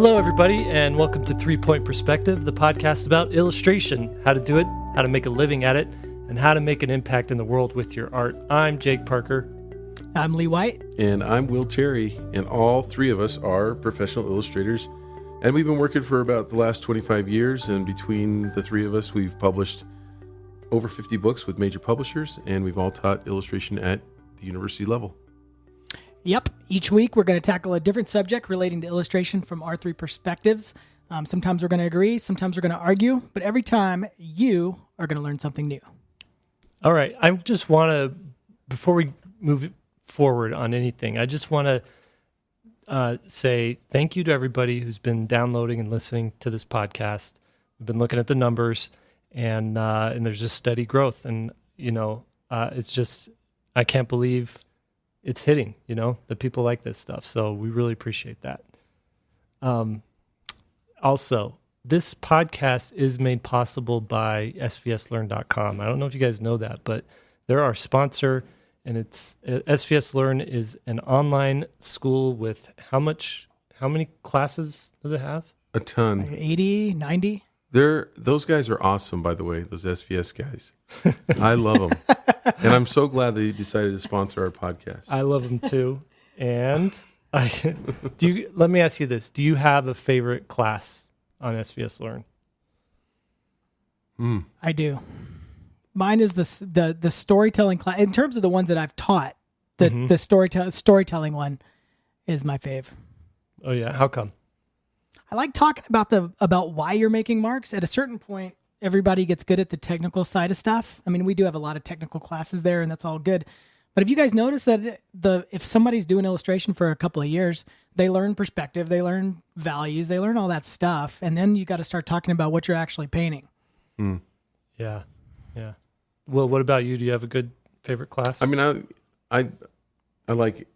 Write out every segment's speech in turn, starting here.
Hello, everybody, and welcome to 3 Point Perspective, the podcast about illustration, how to do it, how to make a living at it, and how to make an impact in the world with your art. I'm Jake Parker. I'm Lee White. And I'm Will Terry, and all three of us are professional illustrators. And we've been working for about the last 25 years, and between the three of us, we've published over 50 books with major publishers, and we've all taught illustration at the university level. Yep. Each week, we're going to tackle a different subject relating to illustration from our three perspectives. Sometimes we're going to agree, sometimes we're going to argue, but every time you are going to learn something new. All right. I just want to, before we move forward on anything, I just want to say thank you to everybody who's been downloading and listening to this podcast. We've been looking at the numbers, and there's just steady growth. And, it's just, I can't believe it's hitting, that people like this stuff. So we really appreciate that. Also, this podcast is made possible by SVSLearn.com. I don't know if you guys know that, but they're our sponsor, and it's SVSLearn is an online school with how many classes does it have? A ton. Like 80, 90? Those guys are awesome, by the way, those SVS guys. I love them. And I'm so glad that you decided to sponsor our podcast. I love them too. And let me ask you this. Do you have a favorite class on SVSLearn? I do. Mine is the storytelling class. In terms of the ones that I've taught, the storytelling one is my fave. Oh yeah, how come? I like talking about why you're making marks. At a certain point, everybody gets good at the technical side of stuff. I mean, we do have a lot of technical classes there, and that's all good. But if you guys notice that if somebody's doing illustration for a couple of years, they learn perspective, they learn values, they learn all that stuff, and then you got to start talking about what you're actually painting. Yeah. Well, what about you? Do you have a good favorite class? I mean, I like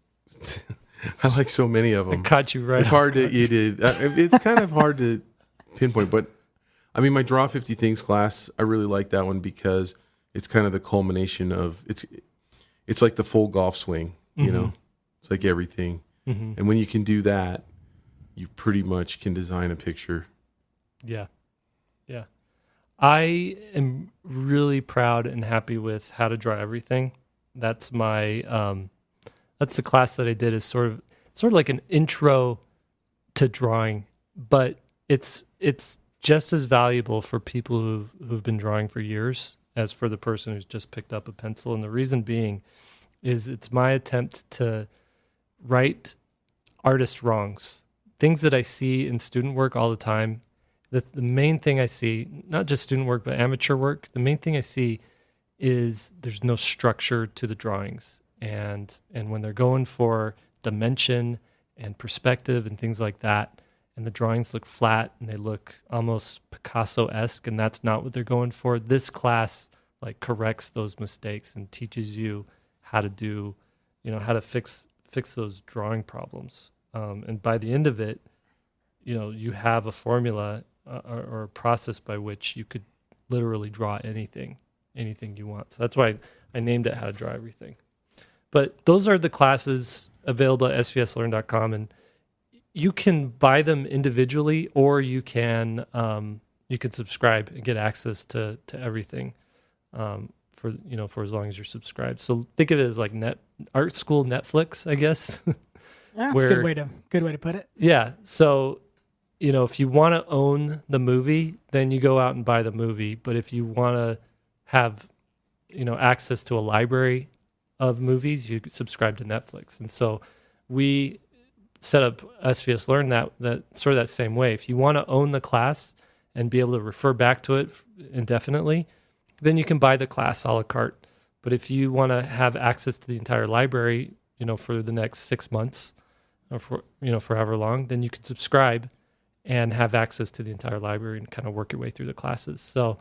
I like so many of them. I caught you right. It's hard to it's kind of hard to pinpoint, but I mean, my Draw 50 Things class, I really like that one because it's kind of the culmination of it's like the full golf swing, It's like everything. Mm-hmm. And when you can do that, you pretty much can design a picture. Yeah. I am really proud and happy with How to Draw Everything. That's my that's the class that I did is sort of like an intro to drawing, but it's just as valuable for people who've been drawing for years as for the person who's just picked up a pencil. And the reason being is it's my attempt to right artist wrongs, things that I see in student work all the time. The main thing I see, not just student work, but amateur work, the main thing I see is there's no structure to the drawings. And when they're going for dimension and perspective and things like that, and the drawings look flat and they look almost Picasso-esque, and that's not what they're going for, this class corrects those mistakes and teaches you how to do, how to fix those drawing problems. And by the end of it, you have a formula or a process by which you could literally draw anything you want. So that's why I named it How to Draw Everything. But those are the classes available at svslearn.com, and you can buy them individually, or you can subscribe and get access to everything for as long as you're subscribed. So think of it as like art school Netflix, I guess. That's a good way to put it. Yeah. So if you want to own the movie, then you go out and buy the movie. But if you want to have access to a library of movies, you subscribe to Netflix. And so we set up SVSLearn that sort of that same way. If you want to own the class and be able to refer back to it indefinitely, then you can buy the class a la carte. But if you want to have access to the entire library, for the next 6 months or for however long, then you can subscribe and have access to the entire library and kind of work your way through the classes. So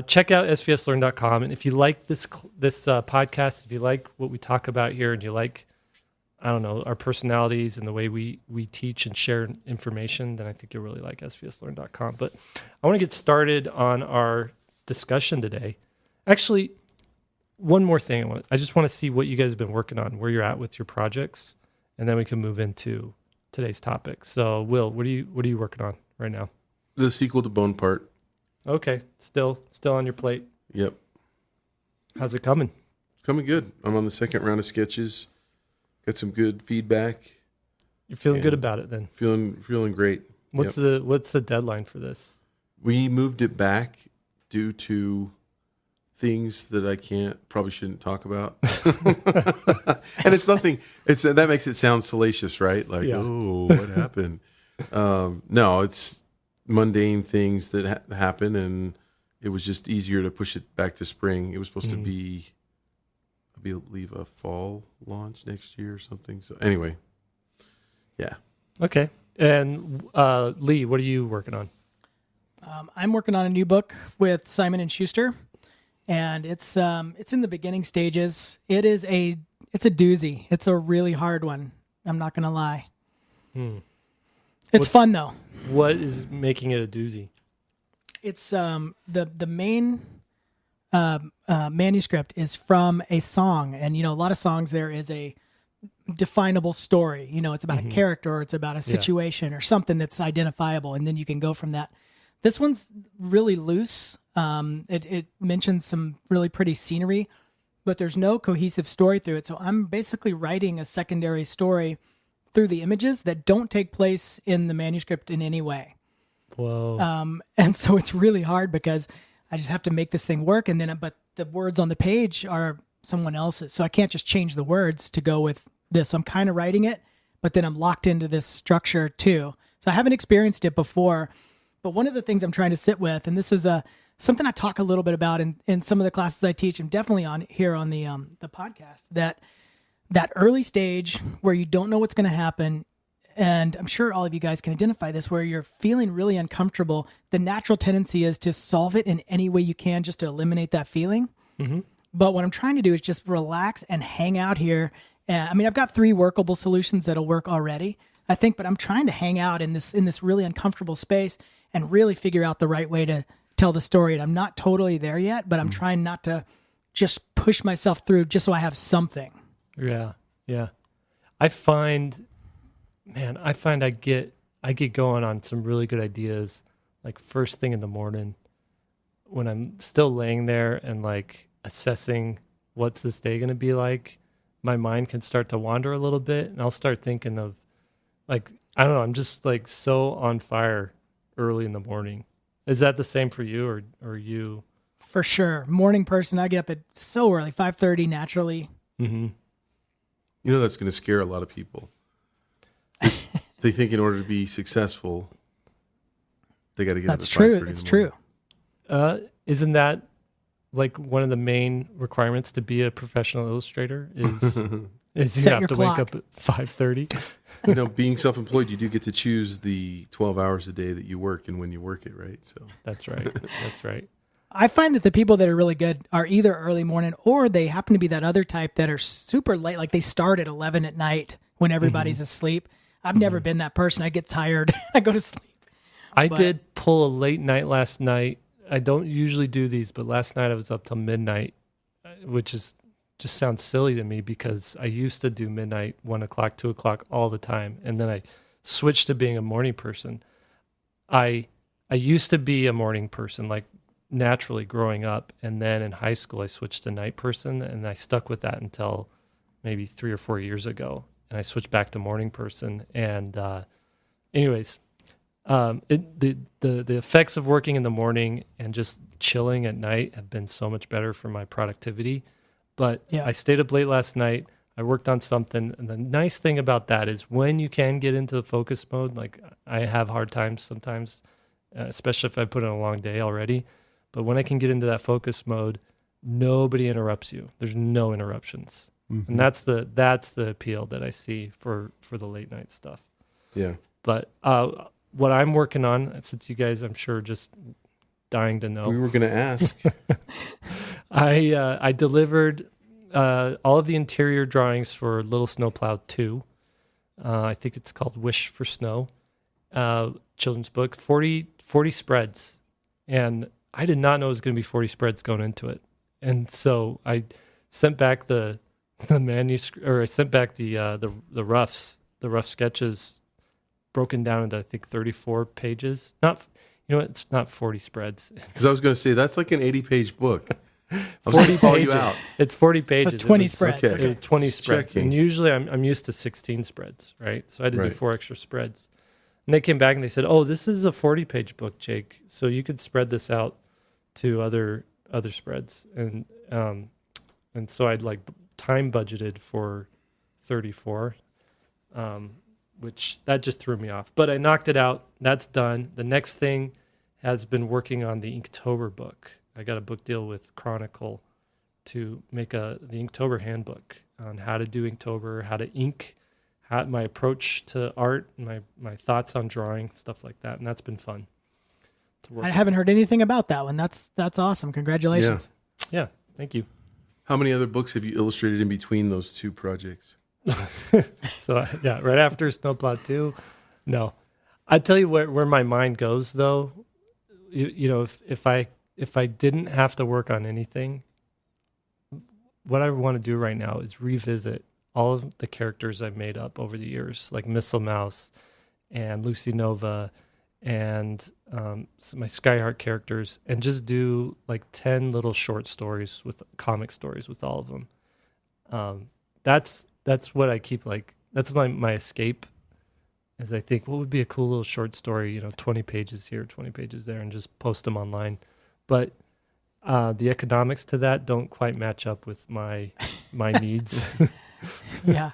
check out svslearn.com. And if you like this podcast, if you like what we talk about here, and you like, our personalities and the way we teach and share information, then I think you'll really like svslearn.com. But I want to get started on our discussion today. Actually, one more thing. I just want to see what you guys have been working on, where you're at with your projects, and then we can move into today's topic. So, Will, what are you working on right now? The sequel to Bonaparte. Okay, still on your plate. Yep. How's it coming? Coming good. I'm on the second round of sketches. Got some good feedback. You're feeling good about it then. Feeling great. What's the deadline for this? We moved it back due to things that I probably shouldn't talk about. And it's nothing. That makes it sound salacious, right? Like, oh, what happened? No, it's mundane things that happen, and it was just easier to push it back to spring. It was supposed to be, I believe, a fall launch next year or something. So anyway, yeah. Okay. And Lee, what are you working on? I'm working on a new book with Simon and Schuster, and it's in the beginning stages. It's a doozy. It's a really hard one. I'm not going to lie. It's fun though. What is making it a doozy? It's the main manuscript is from a song, and a lot of songs there is a definable story. It's about a character, or it's about a situation or something that's identifiable, and then you can go from that. This one's really loose. It mentions some really pretty scenery, but there's no cohesive story through it. So I'm basically writing a secondary story through the images that don't take place in the manuscript in any way. Whoa. And so it's really hard because I just have to make this thing work. But the words on the page are someone else's. So I can't just change the words to go with this. So I'm kind of writing it, but then I'm locked into this structure too. So I haven't experienced it before. But one of the things I'm trying to sit with, and this is something I talk a little bit about in some of the classes I teach, and definitely on here on the podcast, that early stage where you don't know what's going to happen, and I'm sure all of you guys can identify this, where you're feeling really uncomfortable. The natural tendency is to solve it in any way you can just to eliminate that feeling. Mm-hmm. But what I'm trying to do is just relax and hang out here. I've got 3 workable solutions that'll work already, I think, but I'm trying to hang out in this really uncomfortable space and really figure out the right way to tell the story. And I'm not totally there yet, but I'm trying not to just push myself through just so I have something. Yeah. I find I get going on some really good ideas, like first thing in the morning when I'm still laying there and like assessing what's this day going to be like. My mind can start to wander a little bit, and I'll start thinking of, like, I don't know, I'm just like so on fire early in the morning. Is that the same for you, or you? For sure. Morning person. I get up at so early, 5:30 naturally. Mm-hmm. That's going to scare a lot of people. They think in order to be successful, they got to get up at 5:30. That's true. Isn't that like one of the main requirements to be a professional illustrator? Is you have to wake up at 5:30? Being self-employed, you do get to choose the 12 hours a day that you work and when you work it, right? So that's right. I find that the people that are really good are either early morning, or they happen to be that other type that are super late. Like they start at 11 at night when everybody's asleep. I've never been that person. I get tired. I go to sleep. I did pull a late night last night. I don't usually do these, but last night I was up till midnight, which just sounds silly to me because I used to do midnight, 1 o'clock, 2 o'clock all the time. And then I switched to being a morning person. I used to be a morning person, like naturally growing up. And then in high school, I switched to night person, and I stuck with that until maybe 3 or 4 years ago. And I switched back to morning person. And anyways, the effects of working in the morning and just chilling at night have been so much better for my productivity. But I stayed up late last night. I worked on something. And the nice thing about that is when you can get into the focus mode, like I have hard times sometimes, especially if I put in a long day already. But when I can get into that focus mode, nobody interrupts you. There's no interruptions. Mm-hmm. And that's the appeal that I see for the late night stuff. Yeah. But what I'm working on, since you guys, I'm sure, just dying to know. We were going to ask. I delivered all of the interior drawings for Little Snowplow 2. I think it's called Wish for Snow, children's book, 40 spreads. And I did not know it was going to be 40 spreads going into it. And so I sent back the manuscript, or I sent back the rough sketches broken down into I think 34 pages. Not, it's not 40 spreads. Because I was going to say that's like an 80-page book. I was 40 going to call you pages. out. It's 40 pages. So 20 It was- spreads. okay. Okay. It was 20 Just spreads, checking. and usually I'm used to 16 spreads, right? So I had to do Right. 4 extra spreads. And they came back and they said, "Oh, this is a 40-page book, Jake. So you could spread this out to other spreads." And so I'd like time budgeted for 34, which that just threw me off. But I knocked it out. That's done. The next thing has been working on the Inktober book. I got a book deal with Chronicle to make the Inktober handbook on how to do Inktober, how to ink, my approach to art, my thoughts on drawing, stuff like that. And that's been fun to work I on. haven't heard anything about that one. That's awesome. Congratulations. Yeah, thank you. How many other books have you illustrated in between those two projects? So yeah, right after Snowplow 2, no. I tell you where my mind goes though. If I didn't have to work on anything, what I want to do right now is revisit all of the characters I've made up over the years, like Missile Mouse and Lucy Nova and my Skyheart characters, and just do like 10 little short stories with comic stories with all of them. That's what I keep, like, that's my escape, as I think, what would be a cool little short story, 20 pages here, 20 pages there, and just post them online. But the economics to that don't quite match up with my needs. Yeah.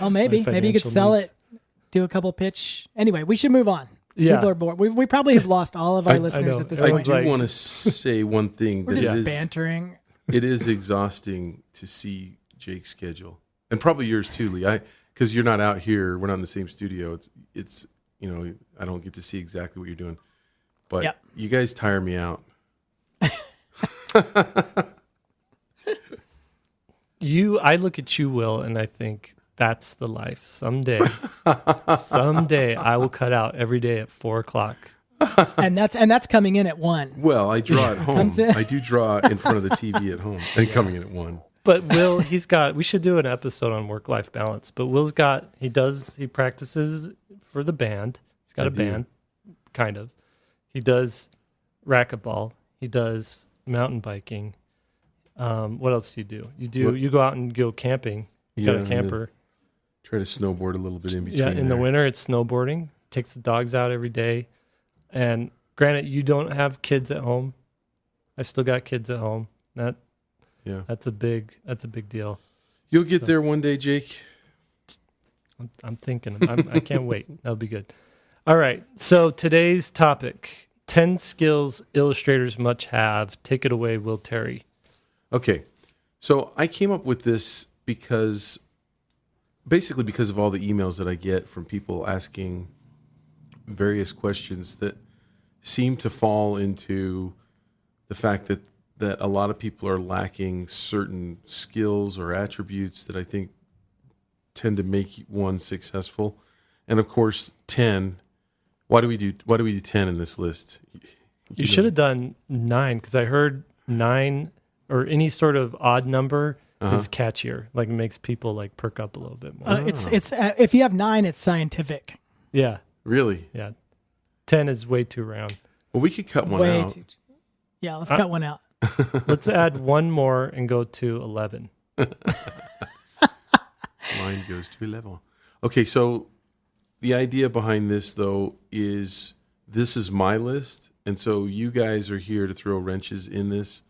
Well, maybe you could financial sell needs. it, do a couple pitch. Anyway, we should move on. Yeah. People are bored. We probably have lost all of our I listeners know. at this I point. do Like- want to say one thing We're that just it is bantering. it is exhausting to see Jake's schedule, and probably yours too, Lee. Because you're not out here, we're not in the same studio. It's I don't get to see exactly what you're doing, but Yep. you guys tire me out. I look at you, Will, and I think that's the life. Someday I will cut out every day at 4:00. And that's coming in at 1. Well, I draw at home. Comes in. I do draw in front of the TV at home, and coming in at 1. But Will, we should do an episode on work-life balance. But Will's he practices for the band. He's got I a do. band, kind of. He does racquetball. He does mountain biking. What else do? You go out and go camping. You got a and camper. try to snowboard a little bit in between. Yeah, in the there. winter it's snowboarding. Takes the dogs out every day. And granted, you don't have kids at home. I still got kids at home. Yeah, That's a big deal. you'll get there one day, Jake. I'm thinking. I can't wait. That'll be good. All right. So today's topic: 10 skills illustrators must have. Take it away, Will Terry. Okay, so I came up with this because of all the emails that I get from people asking various questions that seem to fall into the fact that a lot of people are lacking certain skills or attributes that I think tend to make one successful. And of course, 10. Why do we do 10 in this list? You should have done 9, because I heard 9 or any sort of odd number is catchier. Like, it makes people like perk up a little bit more. It's if you have 9, it's scientific. Yeah. Really? Yeah. 10 is way too round. Well, we could cut one Way out. too. Yeah, let's cut one out. Let's add one more and go to 11. Mine goes to 11. Okay, so the idea behind this, though, is this is my list. And so you guys are here to throw wrenches in this.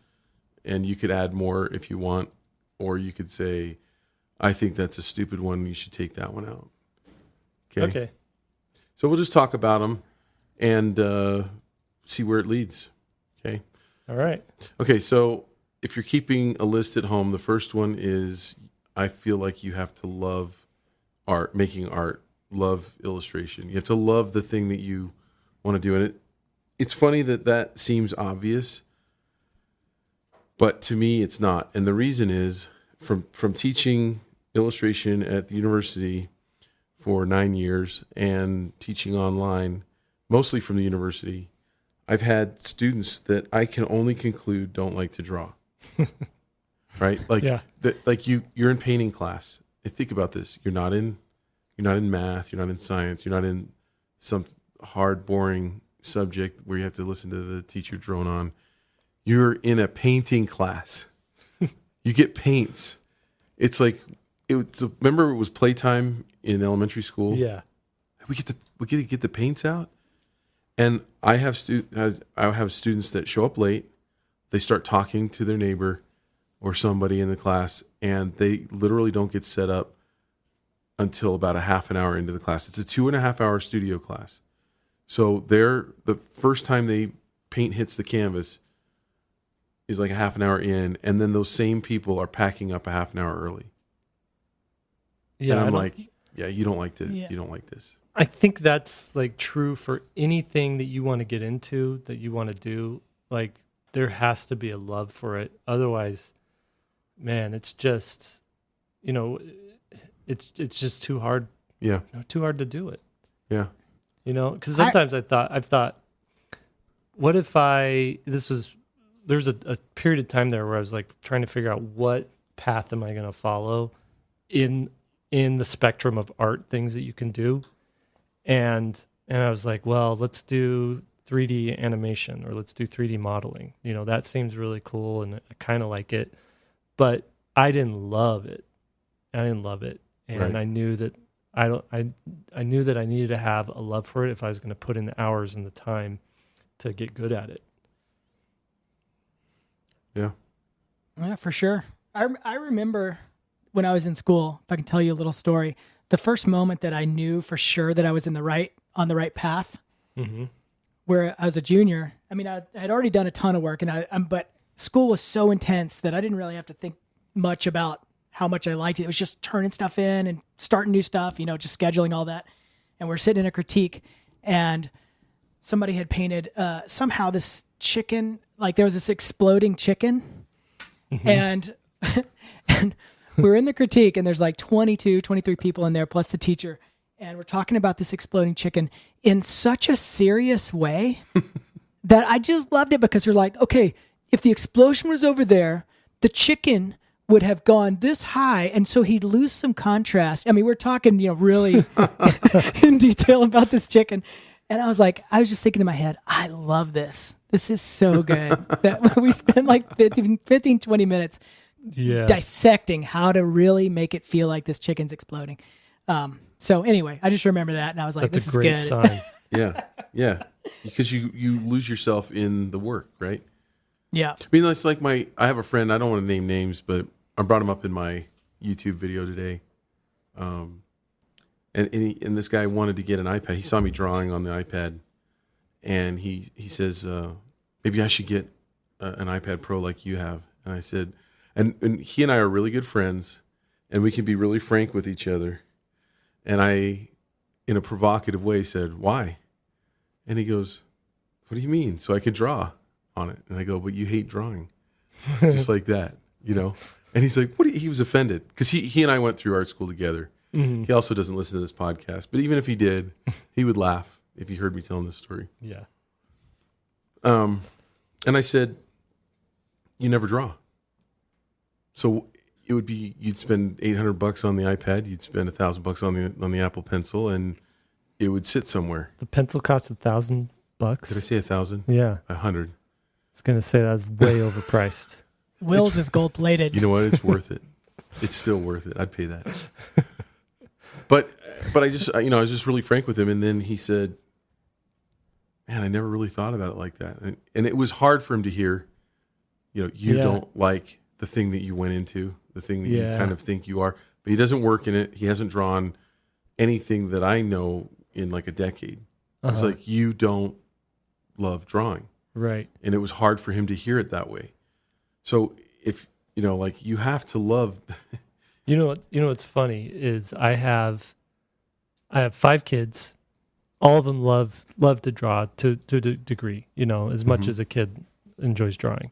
And you could add more if you want. Or you could say, I think that's a stupid one. You should take that one out. Okay. So we'll just talk about them and see where it leads. Okay. All right. Okay, so if you're keeping a list at home, the first one is I feel like you have to love art, making art, love illustration. You have to love the thing that you want to do. And it's funny that seems obvious, but to me it's not. And the reason is from teaching illustration at the university for 9 years and teaching online, mostly from the university, I've had students that I can only conclude don't like to draw. Right? Like, Yeah. like you're in painting class. And think about this. You're not in math, you're not in science, you're not in some hard, boring subject where you have to listen to the teacher drone on. You're in a painting class. You get paints. It's like remember it was playtime in elementary school. Yeah. We get to get the paints out, and I have students that show up late. They start talking to their neighbor or somebody in the class, and they literally don't get set up until about a half an hour into the class. It's a 2.5 hour studio class. So the first time they paint hits the canvas is like a half an hour in, and then those same people are packing up a half an hour early. Yeah. And I'm like, yeah, you don't like this. I think that's like true for anything that you want to get into, that you want to do. Like, there has to be a love for it. Otherwise, man, it's just, it's just too hard. Yeah. Too hard to do it. Yeah. Because sometimes I've thought, what if there's a period of time there where I was like trying to figure out what path am I going to follow in the spectrum of art things that you can do. And I was like, well, let's do 3D animation, or let's do 3D modeling. That seems really cool, and I kind of like it, but I didn't love it. And Right. I knew that I knew that I needed to have a love for it if I was going to put in the hours and the time to get good at it. Yeah. Yeah, for sure. I remember when I was in school, if I can tell you a little story, the first moment that I knew for sure that I was on the right path, Mm-hmm. where I was a junior. I mean, I had already done a ton of work, but school was so intense that I didn't really have to think much about how much I liked it. It was just turning stuff in and starting new stuff, just scheduling all that. And we're sitting in a critique, and somebody had painted somehow this chicken, like there was this exploding chicken. Mm-hmm. And we're in the critique, and there's like 22, 23 people in there, plus the teacher. And we're talking about this exploding chicken in such a serious way that I just loved it, because you're like, okay, if the explosion was over there, the chicken would have gone this high, and so he'd lose some contrast. I mean, we're talking, really in detail about this chicken. And I was just thinking in my head, I love this. This is so good. That we spent like 15, 20 minutes dissecting how to really make it feel like this chicken's exploding. So anyway, I just remember that, and I was like, That's this a great is good. Sign. Yeah. Because you lose yourself in the work, right? Yeah. I mean, it's like I have a friend, I don't want to name names, but I brought him up in my YouTube video today. And this guy wanted to get an iPad. He saw me drawing on the iPad, and he says, maybe I should get an iPad Pro like you have. And I said, and he and I are really good friends, and we can be really frank with each other. And I, in a provocative way, said, why? And he goes, what do you mean? So I could draw on it. And I go, but you hate drawing. Just like that, And he's like, he was offended, because he and I went through art school together. Mm-hmm. He also doesn't listen to this podcast, but even if he did, he would laugh if he heard me telling this story. Yeah. And I said, you never draw. So it would be, you'd spend $800 on the iPad, you'd spend $1,000 on the Apple Pencil, and it would sit somewhere. The pencil costs $1,000. Did I say 1,000? Yeah. 100. I was going to say that's way overpriced. Will's is gold plated. You know what? It's worth it. It's still worth it. I'd pay that. But I just, I was just really frank with him. And then he said, man, I never really thought about it like that. And it was hard for him to hear, you don't like the thing that you went into, the thing that you kind of think you are. But he doesn't work in it. He hasn't drawn anything that I know in like a decade. Uh-huh. It's like, you don't love drawing. Right. And it was hard for him to hear it that way. So if, you have to love. What's funny is I have 5 kids. All of them love to draw to a degree, as much as a kid enjoys drawing.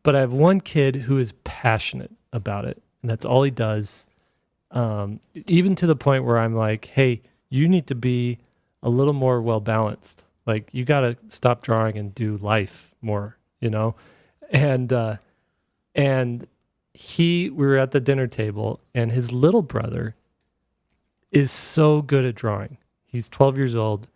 But I have one kid who is passionate about it, and that's all he does. Even to the point where I'm like, hey, you need to be a little more well-balanced. Like, you got to stop drawing and do life more, And we were at the dinner table, and his little brother is so good at drawing. He's 12 years old.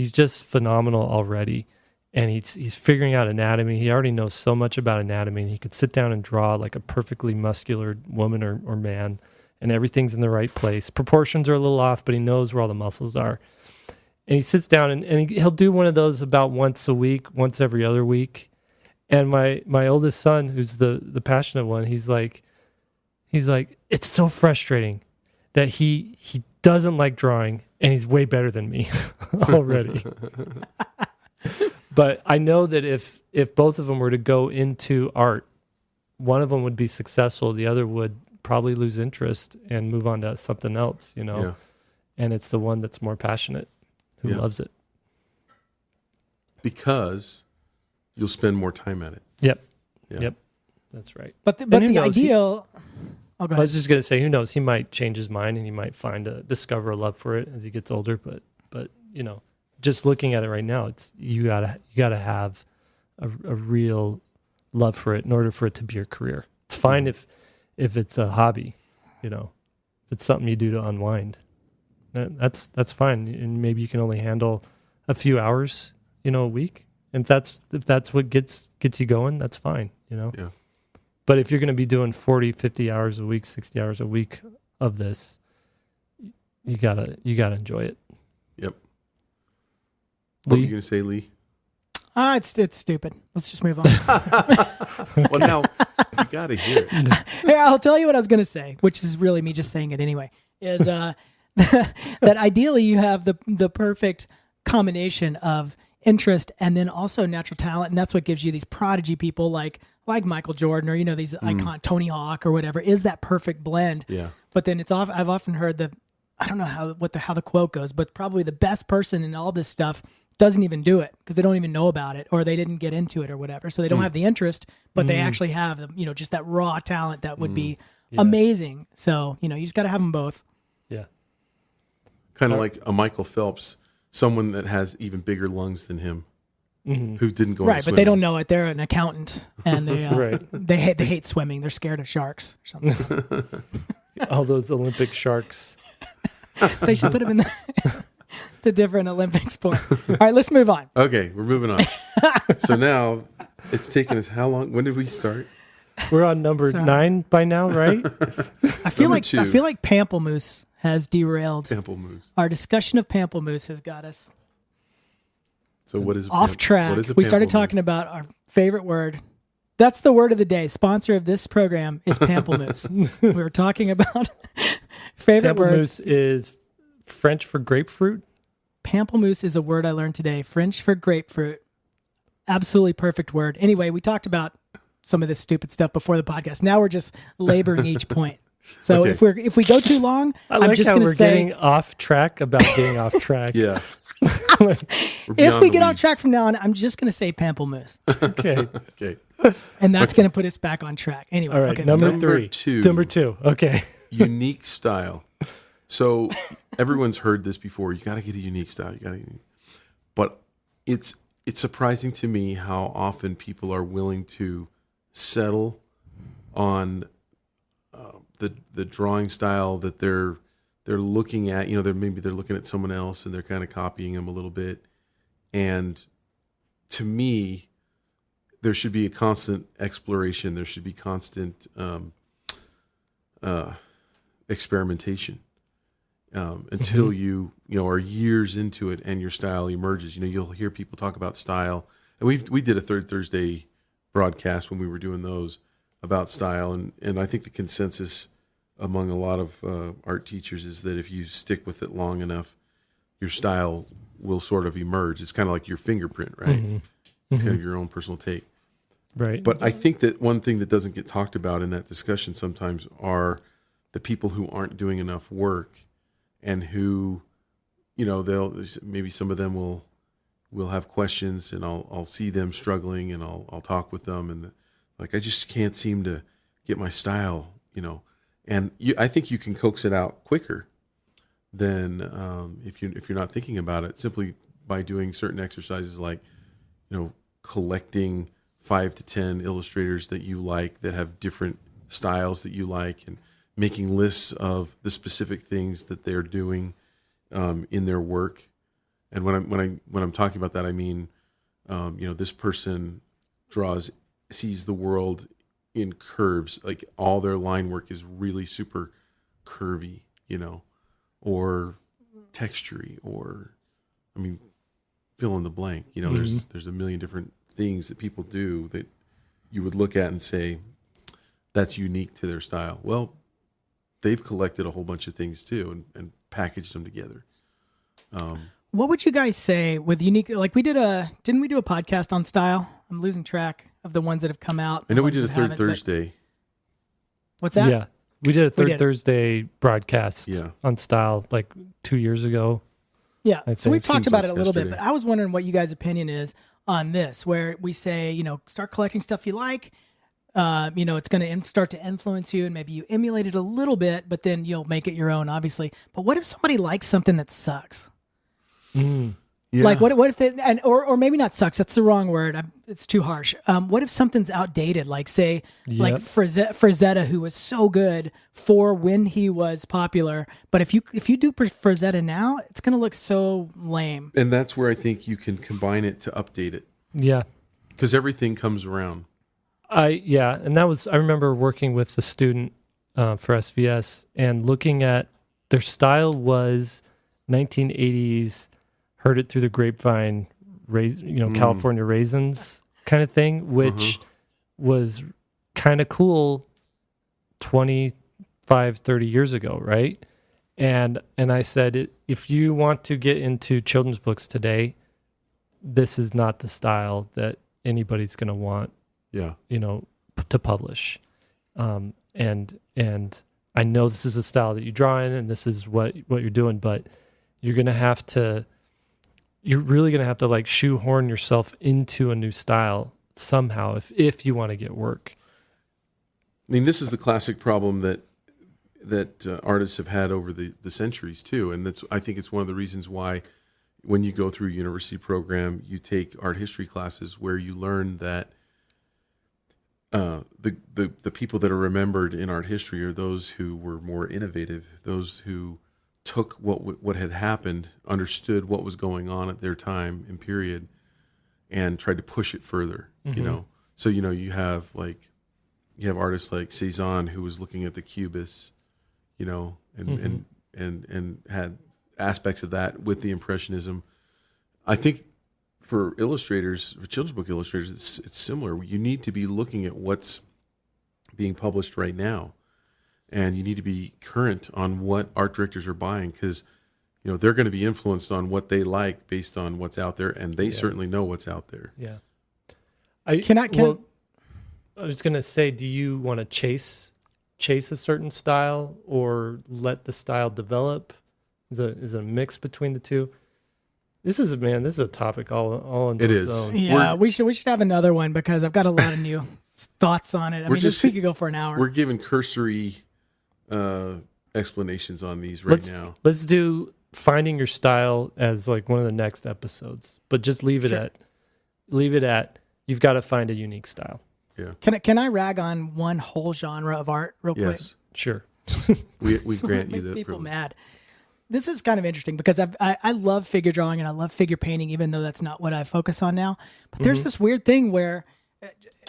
He's just phenomenal already. And he's figuring out anatomy. He already knows so much about anatomy. And he could sit down and draw like a perfectly muscular woman or man, and everything's in the right place. Proportions are a little off, but he knows where all the muscles are. And he sits down and he'll do one of those about once a week, once every other week. And my oldest son, who's the passionate one, he's like, it's so frustrating that he doesn't like drawing, and he's way better than me already. But I know that if both of them were to go into art, one of them would be successful, the other would probably lose interest and move on to something else, Yeah. And it's the one that's more passionate who loves it. Because you'll spend more time at it. Yep. Yeah. Yep. That's right. But who the knows, ideal. Oh, go I ahead. was just going to say, who knows? He might change his mind and he might discover a love for it as he gets older. But just looking at it right now, it's you gotta have a real love for it in order for it to be your career. It's fine if it's a hobby, if it's something you do to unwind. That's fine, and maybe you can only handle a few hours, a week. And if that's what gets you going, that's fine, Yeah. But if you're going to be doing 40, 50 hours a week, 60 hours a week of this, you gotta enjoy it. Yep. What were Lee? you going to say, Lee? It's stupid. Let's just move on. Well, now you got to hear it. Here, I'll tell you what I was going to say, which is really me just saying it anyway, is that ideally you have the perfect combination of interest and then also natural talent. And that's what gives you these prodigy people like Michael Jordan or, these icon Tony Hawk or whatever, is that perfect blend. Yeah. But then I've often heard I don't know how the quote goes, but probably the best person in all this stuff doesn't even do it because they don't even know about it or they didn't get into it or whatever. So they don't have the interest, but they actually have, just that raw talent that would be amazing. So, you just got to have them both. Yeah. Kind of like a Michael Phelps, someone that has even bigger lungs than him, who didn't go into Right, but swimming. they don't know it. They're an accountant, and they Right. they hate swimming. They're scared of sharks or something. All those Olympic sharks. They should put them in it's a different Olympic sport. All right, let's move on. Okay, we're moving on. So now it's taken us how long? When did we start? We're on number 9 by now, right? I feel Number like 2. Pamplemousse has derailed. Pamplemousse. Our discussion of Pamplemousse has got us So what is a off track. What is a We started pamplemousse? talking about our favorite word. That's the word of the day. Sponsor of this program is Pamplemousse. We were talking about favorite words. Pamplemousse is French for grapefruit. Pamplemousse is a word I learned today. French for grapefruit. Absolutely perfect word. Anyway, we talked about some of this stupid stuff before the podcast. Now we're just laboring each point. So Okay. if we go too long, I'm just going to say getting off track about getting off track. Yeah. if we get off track from now on, I'm just going to say Pamplemousse, Okay. Okay. and that's going to put us back on track. Anyway, All right. okay, Number let's go. Number 3. two. Number 2. Okay. Unique style. So everyone's heard this before. You got to get a unique style. But it's surprising to me how often people are willing to settle on the drawing style that they're looking at. Maybe they're looking at someone else and they're kind of copying them a little bit. And to me, there should be a constant exploration. There should be constant experimentation until you are years into it and your style emerges. You'll hear people talk about style, and we did a Third Thursday broadcast when we were doing those about style, and I think the consensus among a lot of art teachers is that if you stick with it long enough, your style will sort of emerge. It's kind of like your fingerprint, right? Mm-hmm. It's kind of your own personal take. Right. But I think that one thing that doesn't get talked about in that discussion sometimes are the people who aren't doing enough work and who, maybe some of them will have questions, and I'll see them struggling, and I'll talk with them, and I just can't seem to get my style, and I think you can coax it out quicker than if you're not thinking about it, simply by doing certain exercises like, collecting 5 to 10 illustrators that you like that have different styles that you like, and making lists of the specific things that they're doing in their work, And when I'm talking about that, I mean, this person sees the world in curves. Like all their line work is really super curvy, or textury, or, I mean, fill in the blank. There's a million different things that people do that you would look at and say that's unique to their style. Well, they've collected a whole bunch of things too and packaged them together. What would you guys say with unique? Like didn't we do a podcast on style? I'm losing track of the ones that have come out. I know we did a third Thursday. What's that? Yeah, we did a third Thursday broadcast Yeah. on style like 2 years ago. Yeah. I So we've think. talked about Seems it like a little bit, yesterday. but I was wondering what you guys' opinion is on this, where we say, start collecting stuff you like. It's going to start to influence you, and maybe you emulate it a little bit, but then you'll make it your own, obviously. But what if somebody likes something that sucks? Yeah. Like what if they, or maybe not sucks, that's the wrong word, it's too harsh. What if something's outdated, like say like Frazetta, who was so good for when he was popular, but if you do Frazetta now, it's going to look so lame. And that's where I think you can combine it to update it, Yeah. because everything comes around. And I remember working with the student for SVS and looking at their style was 1980s, heard it through the grapevine, California raisins kind of thing, which was kind of cool 25, 30 years ago, right? And I said, if you want to get into children's books today, this is not the style that anybody's going to want, Yeah. to publish. And I know this is a style that you draw in and this is what you're doing, but you're really going to have to like shoehorn yourself into a new style somehow if you want to get work. I mean, this is the classic problem that artists have had over the centuries too, and I think it's one of the reasons why when you go through a university program, you take art history classes where you learn that the people that are remembered in art history are those who were more innovative, those who took what had happened, understood what was going on at their time and period, and tried to push it further. So you have artists like Cezanne, who was looking at the Cubists, and had aspects of that with the Impressionism. I think for illustrators, for children's book illustrators, it's similar. You need to be looking at what's being published right now, and you need to be current on what art directors are buying, because they're going to be influenced on what they like based on what's out there, and they certainly know what's out there. Yeah. I was going to say, do you want to chase a certain style or let the style develop? Is a mix between the two? This is a topic all on its own. Yeah, we should have another one, because I've got a lot of new thoughts on it. I mean, we could go for an hour. We're giving cursory explanations on these now. Let's do finding your style as like one of the next episodes, but just leave it at you've got to find a unique style. Yeah. Can I rag on one whole genre of art real quick? Yes. Sure. We grant you Make that people privilege. mad. This is kind of interesting because I love figure drawing and I love figure painting, even though that's not what I focus on now. But there's this weird thing where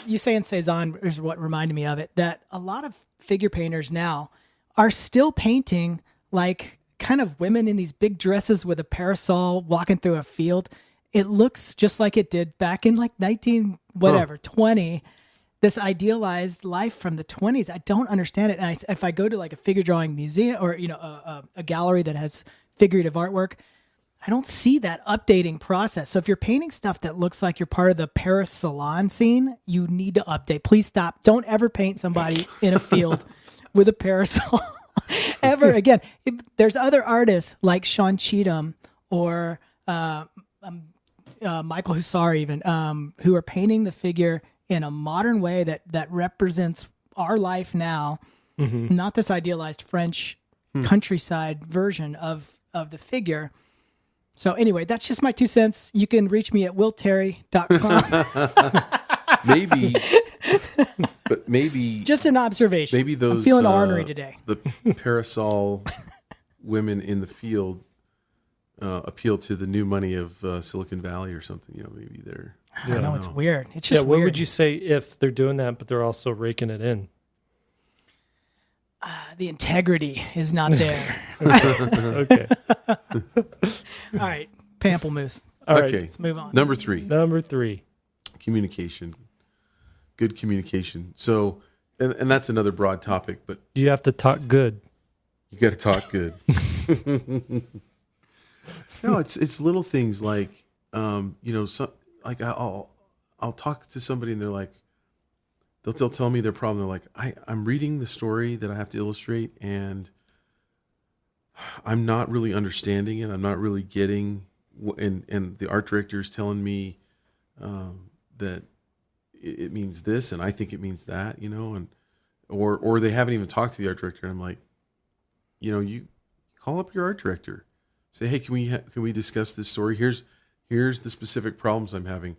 you saying Cezanne is what reminded me of it, that a lot of figure painters now are still painting like kind of women in these big dresses with a parasol walking through a field. It looks just like it did back in like 20, this idealized life from the 20s. I don't understand it. And if I go to like a figure drawing museum or, a gallery that has figurative artwork, I don't see that updating process. So if you're painting stuff that looks like you're part of the Paris salon scene, you need to update. Please stop. Don't ever paint somebody in a field with a parasol ever again. There's other artists like Sean Cheatham or Michael Hussar even, who are painting the figure in a modern way that represents our life now, not this idealized French countryside version of the figure. So anyway, that's just my 2 cents. You can reach me at willterry.com. maybe just an observation. Maybe those I'm feeling ornery today. The parasol women in the field appeal to the new money of Silicon Valley or something. Maybe they're. I don't know. It's weird. It's just what weird. would you say if they're doing that, but they're also raking it in? The integrity is not there. Okay. All right, pamplemousse. All right. Okay. Let's move on. Number 3. Number 3. Communication. Good communication. So, and that's another broad topic, but You have to talk good. you got to talk good. No, it's little things like, like I'll talk to somebody and they're like, they'll tell me their problem. They're like, I'm reading the story that I have to illustrate and I'm not really understanding it. I'm not really getting, and the art director is telling me that it means this, and I think it means that, and or they haven't even talked to the art director. And I'm like, you call up your art director, say, hey, can we discuss this story? Here's the specific problems I'm having.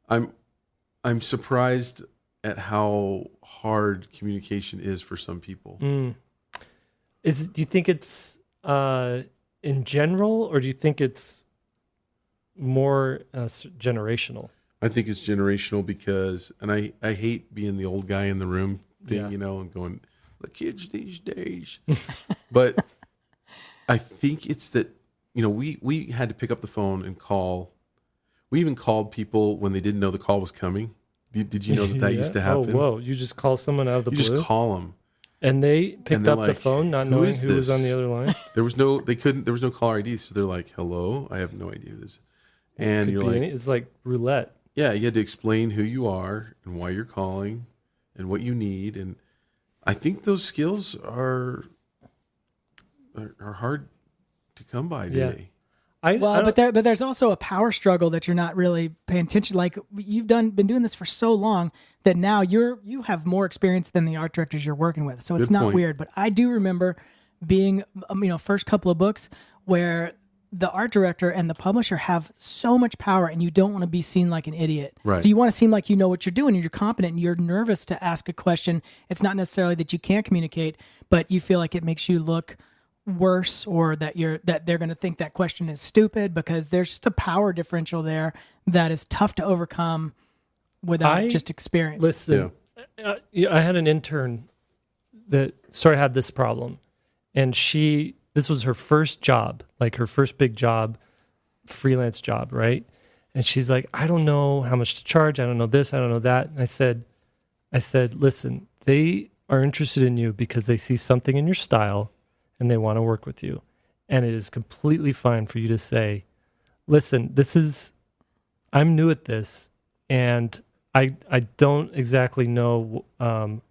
I'm surprised at how hard communication is for some people. Do you think it's in general, or do you think it's more generational? I think it's generational because, and I hate being the old guy in the room thing, and going, the kids these days. But I think it's that, we had to pick up the phone and call. We even called people when they didn't know the call was coming. Did you know that used to happen? Oh, whoa. You just call someone out of the blue? You just call them. And they picked up the phone not knowing who was this? on the other line? There was no caller ID, so they're like, hello, I have no idea who this is. And you're like, it's like roulette. Yeah, you had to explain who you are and why you're calling and what you need. And I think those skills are hard to come by today. But there's also a power struggle that you're not really paying attention. Like you've been doing this for so long that now you have more experience than the art directors you're working with. So it's Good not point. weird. But I do remember being, first couple of books where the art director and the publisher have so much power, and you don't want to be seen like an idiot. Right. So you want to seem like you know what you're doing and you're competent and you're nervous to ask a question. It's not necessarily that you can't communicate, but you feel like it makes you look worse, or that they're going to think that question is stupid, because there's just a power differential there that is tough to overcome without just experience. Listen, I had an intern that had this problem, and this was her first job, like her first big job, freelance job, right? And she's like, I don't know how much to charge. I don't know this. I don't know that. And I said, listen, they are interested in you because they see something in your style and they want to work with you. And it is completely fine for you to say, listen, I'm new at this, and I don't exactly know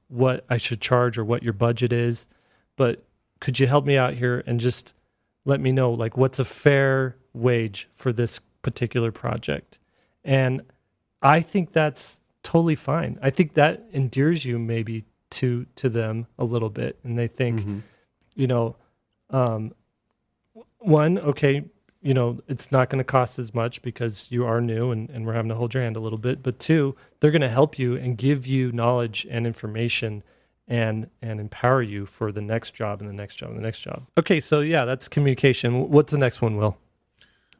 what I should charge or what your budget is, but could you help me out here and just let me know, like, what's a fair wage for this particular project? And I think that's totally fine. I think that endears you maybe to them a little bit, and they think, it's not going to cost as much because you are new and we're having to hold your hand a little bit. But 2, they're going to help you and give you knowledge and information and empower you for the next job and the next job and the next job. Okay, so that's communication. What's the next one, Will?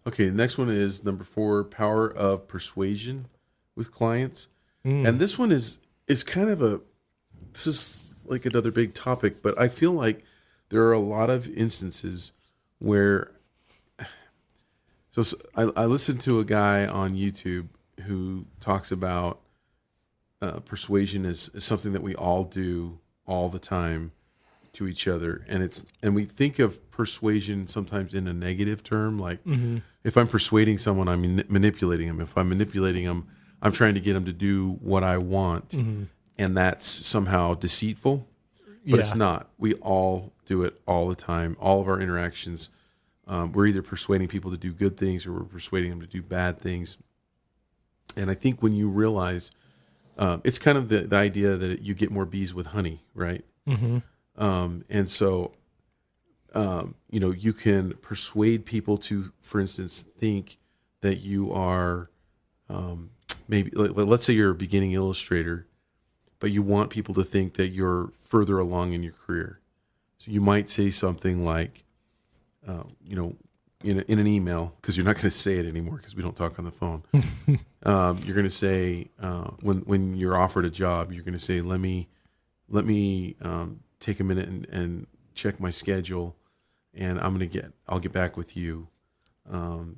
Okay, the next one is number 4, power of persuasion with clients. And this one is kind of this is like another big topic, but I feel like there are a lot of instances where, I listened to a guy on YouTube who talks about persuasion is something that we all do all the time to each other, and we think of persuasion sometimes in a negative term, like if I'm persuading someone, I'm manipulating them. If I'm manipulating them, I'm trying to get them to do what I want, and that's somehow deceitful. But it's not. We all do it all the time. All of our interactions, we're either persuading people to do good things or we're persuading them to do bad things. And I think when you realize, it's kind of the idea that you get more bees with honey, right? And so, you can persuade people to, for instance, think that you are, maybe, let's say you're a beginning illustrator, but you want people to think that you're further along in your career. So you might say something like, in an email, because you're not going to say it anymore because we don't talk on the phone. You're going to say when you're offered a job, you're going to say, let me take a minute and check my schedule, and I'll get back with you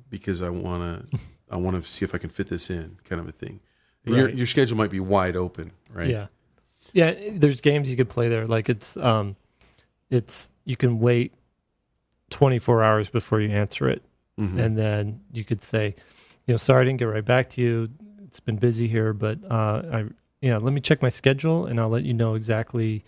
because I want to see if I can fit this in, kind of a thing. Right. Your schedule might be wide open, right? Yeah. Yeah, there's games you could play there. Like it's you can wait 24 hours before you answer it. Mm-hmm. And then you could say, sorry I didn't get right back to you. It's been busy here, but let me check my schedule and I'll let you know exactly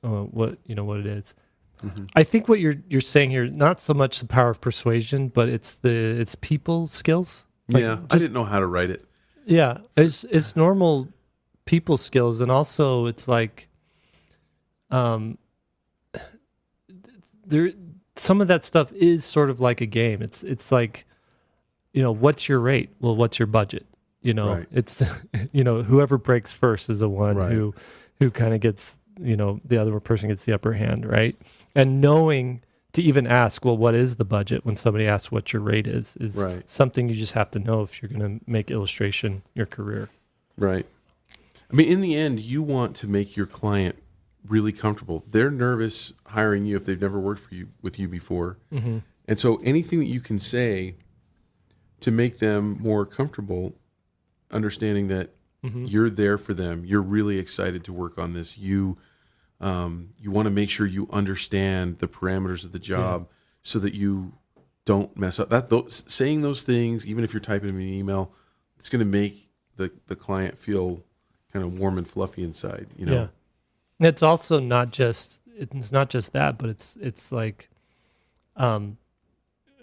what it is. Mm-hmm. I think what you're saying here, not so much the power of persuasion, but it's people skills. Like I didn't know how to write it. Yeah, it's normal people skills, and also it's like there some of that stuff is sort of like a game. It's like, what's your rate? Well, what's your budget? Right. It's whoever breaks first is the one Right. who kind of gets, the other person gets the upper hand, right? And knowing to even ask, well, what is the budget when somebody asks what your rate is Right. something you just have to know if you're going to make illustration your career. Right. I mean, in the end, you want to make your client really comfortable. They're nervous hiring you if they've never worked with you before. Mm-hmm. And so anything that you can say to make them more comfortable, understanding that Mm-hmm. you're there for them, you're really excited to work on this. You want to make sure you understand the parameters of the job so that you don't mess up. Saying those things, even if you're typing them in an email, it's going to make the client feel kind of warm and fluffy inside. Yeah. And it's also not just that, but it's like,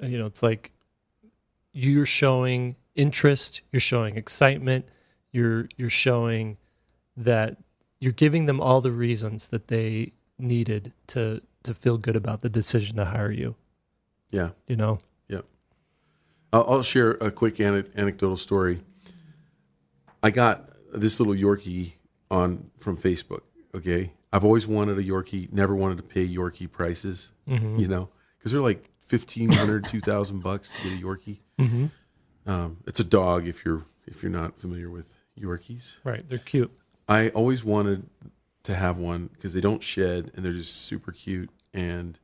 it's like you're showing interest, you're showing excitement, you're showing that you're giving them all the reasons that they needed to feel good about the decision to hire you. Yeah. Yeah. I'll share a quick anecdotal story. I got this little Yorkie from Facebook. Okay. I've always wanted a Yorkie, never wanted to pay Yorkie prices, Mm-hmm. because they're like $1,500, $2,000 to get a Yorkie. Mm-hmm. It's a dog if you're not familiar with Yorkies. Right. They're cute. I always wanted to have one because they don't shed and they're just super cute. And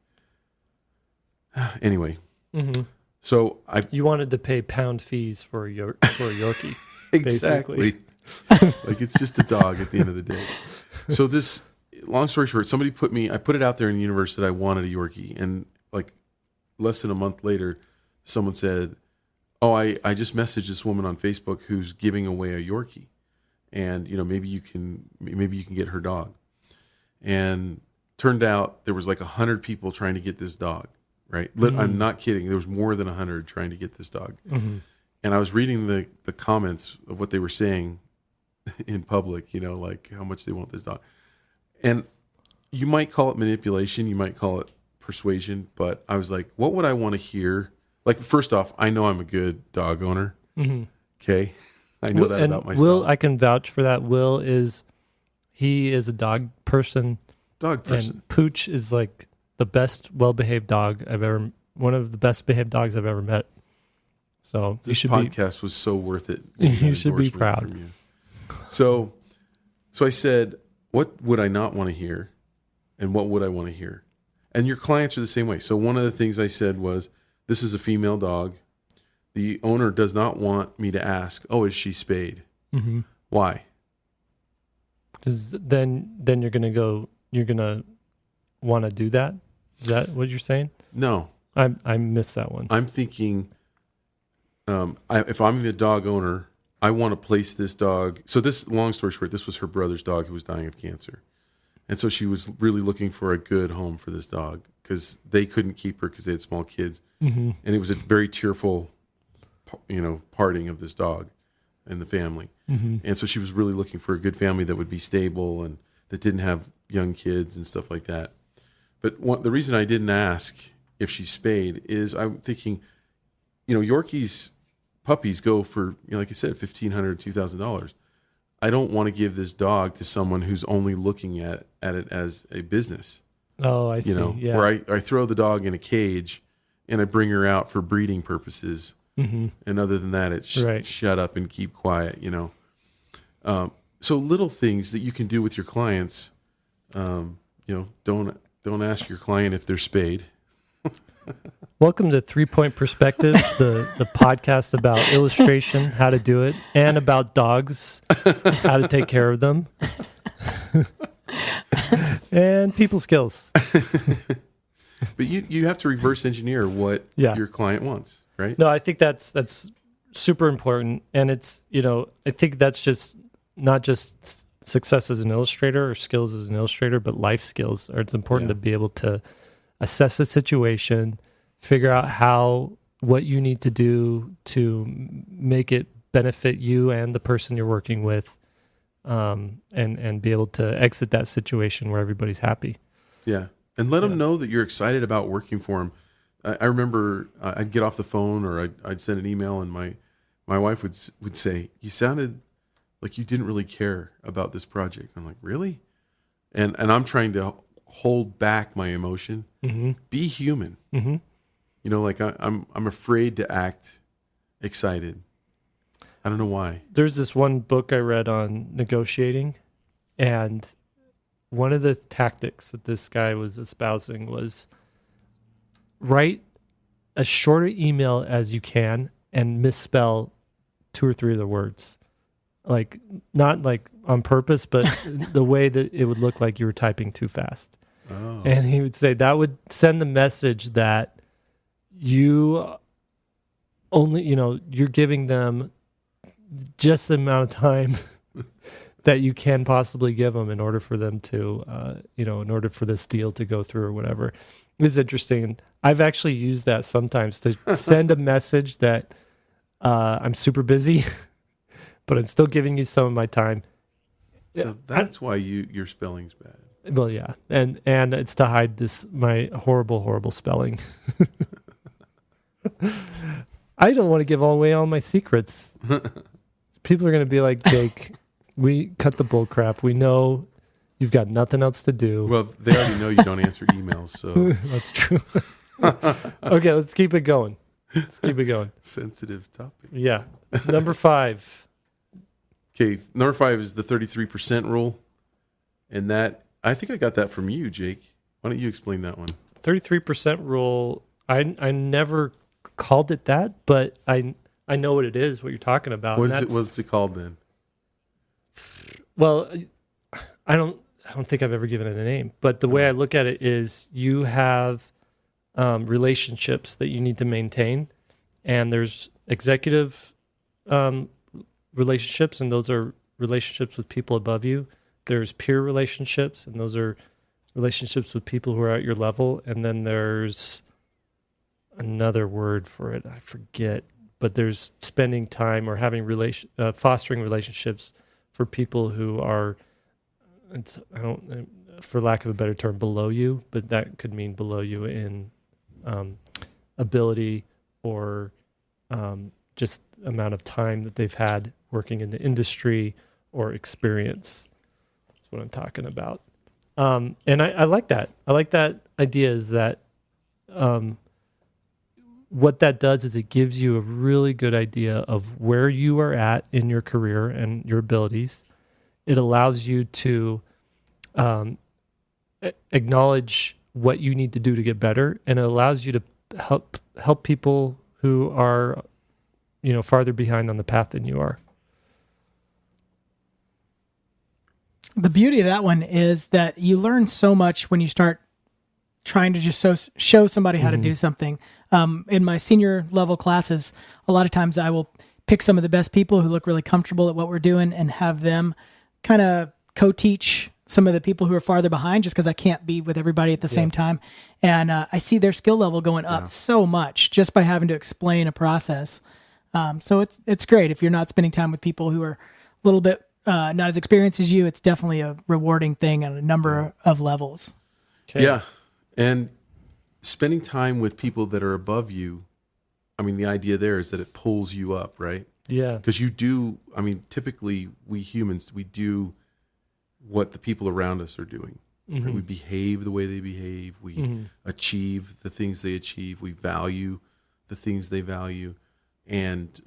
anyway, Mm-hmm. so You wanted to pay pound fees for a Yorkie. exactly like it's just a dog at the end of the day. So this, long story short, I put it out there in the universe that I wanted a Yorkie, and like less than a month later, someone said, "Oh, I just messaged this woman on Facebook who's giving away a Yorkie, and maybe you can get her dog." And turned out there was like 100 people trying to get this dog. Right, I'm not kidding. There was more than 100 trying to get this dog, and I was reading the comments of what they were saying in public. Like how much they want this dog, and you might call it manipulation, you might call it persuasion, but I was like, what would I want to hear? Like, first off, I know I'm a good dog owner. Mm-hmm. Okay, I know that and about myself. Will, I can vouch for that. Will is a dog person. And Pooch is like the best well-behaved dog one of the best behaved dogs I've ever met. So this podcast was so worth it. You should be proud. From you. So I said, what would I not want to hear? And what would I want to hear? And your clients are the same way. So one of the things I said was, this is a female dog. The owner does not want me to ask, oh, is she spayed? Mm-hmm. Why? Because then you're going to want to do that? Is that what you're saying? No. I missed that one. I'm thinking, if I'm the dog owner, I want to place this dog. So this, long story short, this was her brother's dog who was dying of cancer. And so she was really looking for a good home for this dog because they couldn't keep her because they had small kids. Mm-hmm. And it was a very tearful, parting of this dog and the family. Mm-hmm. And so she was really looking for a good family that would be stable and that didn't have young kids and stuff like that. But the reason I didn't ask if she's spayed is I'm thinking, Yorkies, puppies go for, like I said, $1,500, $2,000. I don't want to give this dog to someone who's only looking at it as a business. Oh, I see. Yeah. Where I throw the dog in a cage and I bring her out for breeding purposes. Mm-hmm. And other than that, it's Right. shut up and keep quiet, So little things that you can do with your clients, don't ask your client if they're spayed. Welcome to 3 Point Perspective, the podcast about illustration, how to do it, and about dogs, how to take care of them, and people skills. But you have to reverse engineer what your client wants, right? No, I think that's super important, and it's I think that's just not just success as an illustrator or skills as an illustrator, but life skills. Or it's important to be able to assess a situation, figure out what you need to do to make it benefit you and the person you're working with, and be able to exit that situation where everybody's happy. Yeah, and let them know that you're excited about working for them. I remember I'd get off the phone or I'd send an email, and my wife would say, "You sounded like you didn't really care about this project." I'm like, "Really?" And I'm trying to hold back my emotion. Mm-hmm. Be human. Mm-hmm. I'm afraid to act excited. I don't know why. There's this one book I read on negotiating, and one of the tactics that this guy was espousing was write as short an email as you can and misspell 2 or 3 of the words. Like, not like on purpose, but the way that it would look like you were typing too fast. Oh. And he would say that would send the message that you only, you're giving them just the amount of time that you can possibly give them in order for them to, in order for this deal to go through or whatever. It was interesting. I've actually used that sometimes to send a message that I'm super busy, but I'm still giving you some of my time. So that's why your spelling's bad. Well, yeah, and it's to hide my horrible spelling. I don't want to give away all my secrets. People are going to be like, Jake, we cut the bull crap. We know you've got nothing else to do. Well, they already know you don't answer emails, so That's true. Okay, let's keep it going. sensitive topic. Yeah. Number 5. Okay, number 5 is the 33% rule, and that I think I got that from you, Jake. Why don't you explain that one? 33% rule. I never called it that, but I know what it is, what you're talking about. What's it called then? Well, I don't think I've ever given it a name, but the way I look at it is you have relationships that you need to maintain, and there's executive relationships, and those are relationships with people above you. There's peer relationships, and those are relationships with people who are at your level. And then there's another word for it, I forget, but there's spending time or having fostering relationships for people who are, for lack of a better term, below you, but that could mean below you in ability or just amount of time that they've had working in the industry or experience. That's what I'm talking about. And I like that. I like that idea is that what that does is it gives you a really good idea of where you are at in your career and your abilities. It allows you to acknowledge what you need to do to get better, and it allows you to help people who are, farther behind on the path than you are. The beauty of that one is that you learn so much when you start trying to just show somebody how to do something. In my senior level classes, a lot of times I will pick some of the best people who look really comfortable at what we're doing and have them kind of co-teach some of the people who are farther behind, just because I can't be with everybody at the same time. And I see their skill level going up so much just by having to explain a process. So it's great if you're not spending time with people who are a little bit not as experienced as you. It's definitely a rewarding thing on a number of levels. Okay. Yeah. And spending time with people that are above you, I mean, the idea there is that it pulls you up, right? Yeah. Because typically we humans, we do what the people around us are doing. Right? We behave the way they behave. We achieve the things they achieve. We value the things they value. And,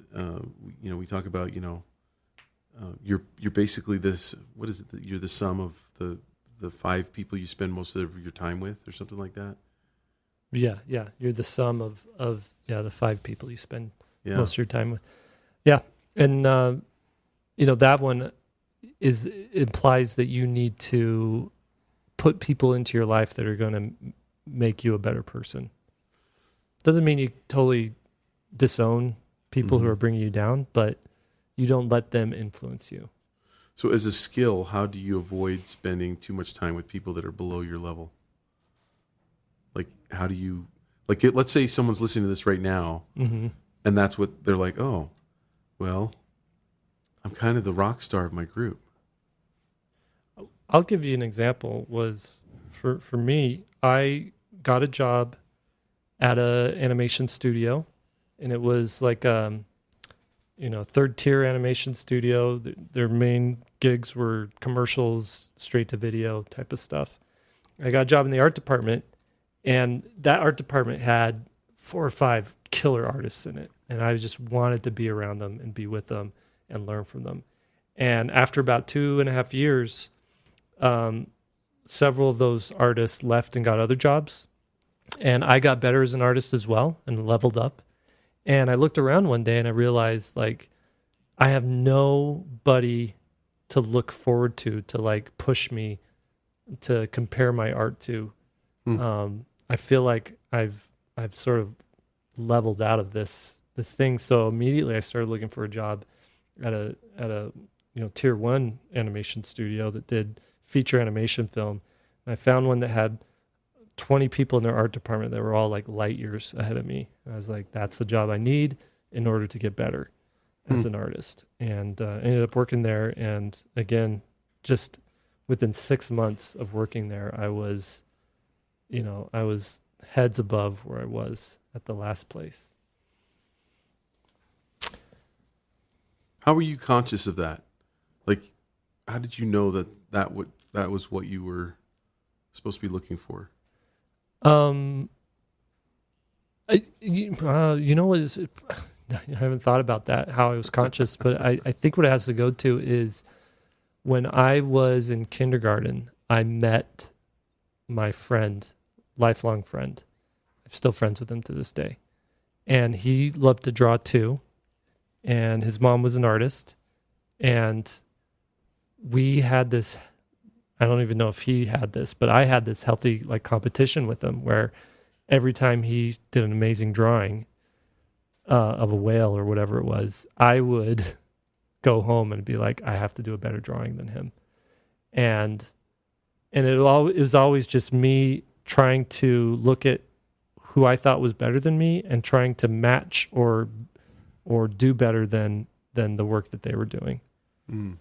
we talk about, you're basically this, what is it? You're the sum of the 5 people you spend most of your time with or something like that. Yeah. You're the sum of the 5 people you spend most of your time with. Yeah. And, that one implies that you need to put people into your life that are going to make you a better person. Doesn't mean you totally disown people who are bringing you down, but you don't let them influence you. So as a skill, how do you avoid spending too much time with people that are below your level? Like, how do you, let's say someone's listening to this right now, and that's what they're like, oh, well, I'm kind of the rock star of my group. I'll give you an example. Was for me, I got a job at a animation studio, and it was like 3rd tier animation studio. Their main gigs were commercials, straight to video type of stuff. I got a job in the art department, and that art department had 4 or 5 killer artists in it, and I just wanted to be around them and be with them and learn from them. And after about 2.5 years, several of those artists left and got other jobs. And I got better as an artist as well and leveled up. And I looked around one day and I realized, like, I have nobody to look forward to push me to compare my art to. I feel like I've sort of leveled out of this thing. So immediately I started looking for a job at a tier 1 animation studio that did feature animation film. And I found one that had 20 people in their art department that were all like light years ahead of me. And I was like, that's the job I need in order to get better as an artist. And ended up working there. And again, just within 6 months of working there, I was heads above where I was at the last place. How were you conscious of that? Like, how did you know that was what you were supposed to be looking for? I haven't thought about that, how I was conscious, but I think what it has to go to is when I was in kindergarten, I met my friend, lifelong friend. I'm still friends with him to this day. And he loved to draw too. And his mom was an artist. And we had this, I don't even know if he had this, but I had this healthy competition with him where every time he did an amazing drawing of a whale or whatever it was, I would go home and be like, I have to do a better drawing than him. And it was always just me trying to look at who I thought was better than me and trying to match or do better than the work that they were doing. And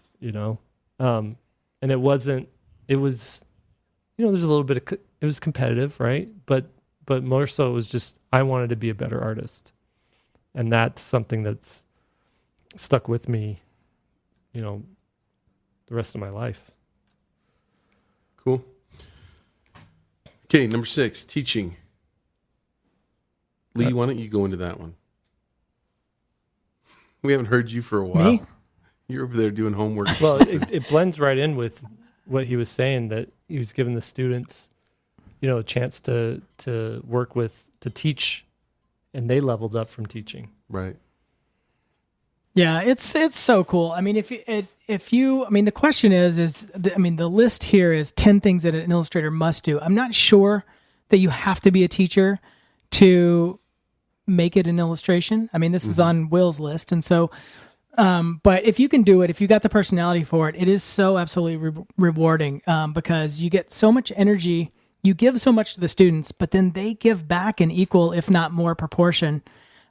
it was there's a little bit of, it was competitive, right? But more so it was just, I wanted to be a better artist. And that's something that's stuck with me, the rest of my life. Cool. Okay, number 6, teaching. Lee, why don't you go into that one? We haven't heard you for a while. Me? You're over there doing homework. Well, it blends right in with what he was saying, that he was giving the students, a chance to work with, to teach, and they leveled up from teaching. Right. Yeah, it's so cool. I mean, the question the list here is 10 things that an illustrator must do. I'm not sure that you have to be a teacher to make it an illustration. I mean, this is on Will's list. And so, but if you can do it, if you got the personality for it, it is so absolutely rewarding because you get so much energy, you give so much to the students, but then they give back in equal, if not more proportion,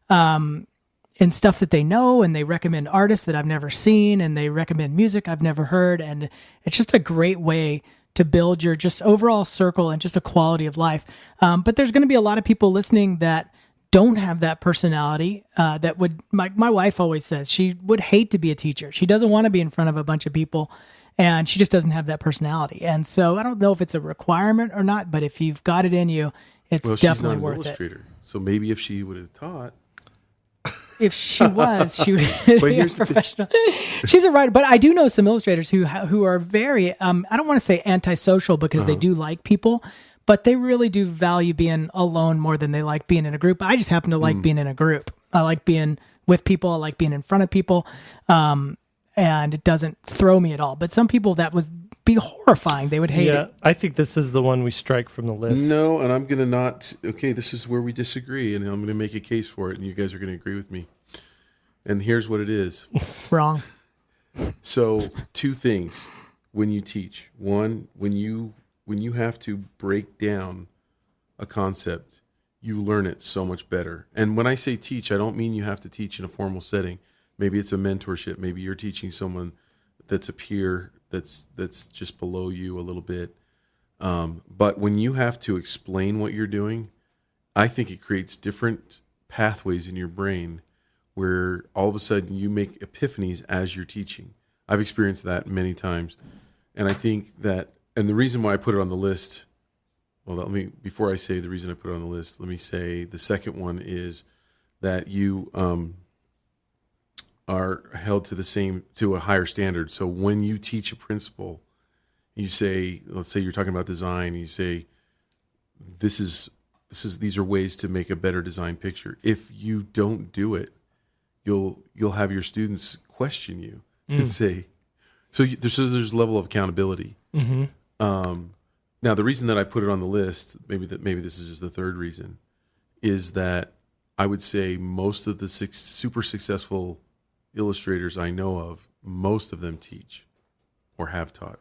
in stuff that they know, and they recommend artists that I've never seen, and they recommend music I've never heard. And it's just a great way to build your just overall circle and just a quality of life. But there's going to be a lot of people listening that don't have that personality that would, my wife always says she would hate to be a teacher. She doesn't want to be in front of a bunch of people. and she just doesn't have that personality. And so I don't know if it's a requirement or not, but if you've got it in you, it's Well, she's definitely not an worth it. illustrator, so maybe if she would have taught. If she was, she would But be a here's the thing. professional. She's a writer, but I do know some illustrators who are very, I don't want to say antisocial because they do like people, but they really do value being alone more than they like being in a group. I just happen to like being in a group. I like being with people. I like being in front of people. And it doesn't throw me at all. But some people that would be horrifying. They would hate it. I think this is the one we strike from the list. No, and I'm going to not. Okay, this is where we disagree, and I'm going to make a case for it, and you guys are going to agree with me. And here's what it is. Wrong. So, two things when you teach. One, when you have to break down a concept, you learn it so much better. And when I say teach, I don't mean you have to teach in a formal setting. Maybe it's a mentorship. Maybe you're teaching someone that's a peer that's just below you a little bit. But when you have to explain what you're doing, I think it creates different pathways in your brain where all of a sudden you make epiphanies as you're teaching. I've experienced that many times. And I think that, and the reason why I put it on the list, well, before I say the reason I put it on the list, let me say the second one is that you are held to a higher standard. So when you teach a principle, you say, let's say you're talking about design, you say, these are ways to make a better design picture. If you don't do it, you'll have your students question you and say, there's a level of accountability. Now the reason that I put it on the list, maybe this is just the third reason, is that I would say most of the super successful illustrators I know of, most of them teach or have taught.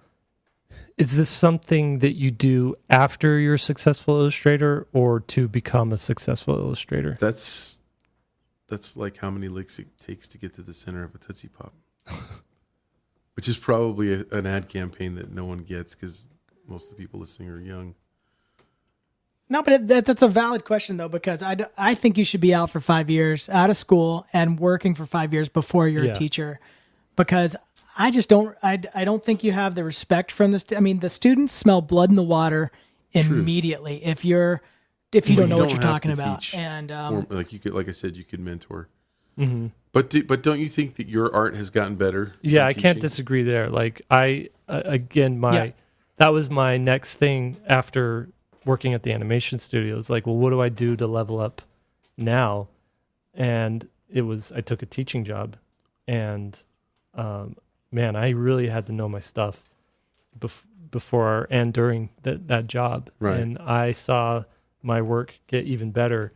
Is this something that you do after you're a successful illustrator or to become a successful illustrator? That's like how many licks it takes to get to the center of a Tootsie Pop, which is probably an ad campaign that no one gets because most of the people listening are young. No, but that's a valid question, though, because I think you should be out for 5 years, out of school, and working for 5 years before you're a teacher. Because I just don't think you have the respect from this. I mean, the students smell blood in the water immediately if you don't know what you're talking about. And like I said, you could mentor. Mm-hmm. But don't you think that your art has gotten better? Yeah, I can't disagree there. Like that was my next thing after working at the animation studio. It's like, well, what do I do to level up now? And I took a teaching job, and man, I really had to know my stuff before and during that job. Right. And I saw my work get even better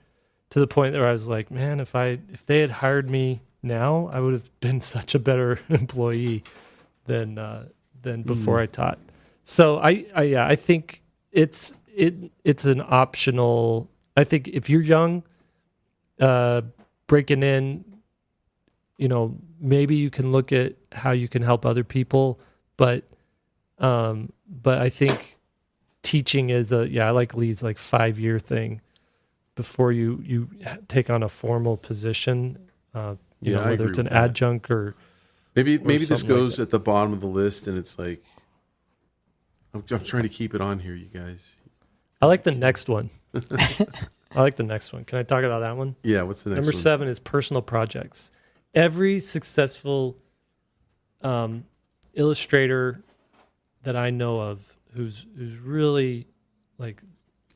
to the point where I was like, man, if they had hired me now, I would have been such a better employee than before I taught. So I think it's an optional. I think if you're young, breaking in, maybe you can look at how you can help other people, but I think teaching is I like Lee's 5-year thing before you take on a formal position. Whether it's an adjunct or maybe this goes at the bottom of the list, and it's like I'm trying to keep it on here, you guys. I like the next one. I like the next one. Can I talk about that one? Yeah, what's the next Number one? 7 is personal projects. Every successful illustrator that I know of who's really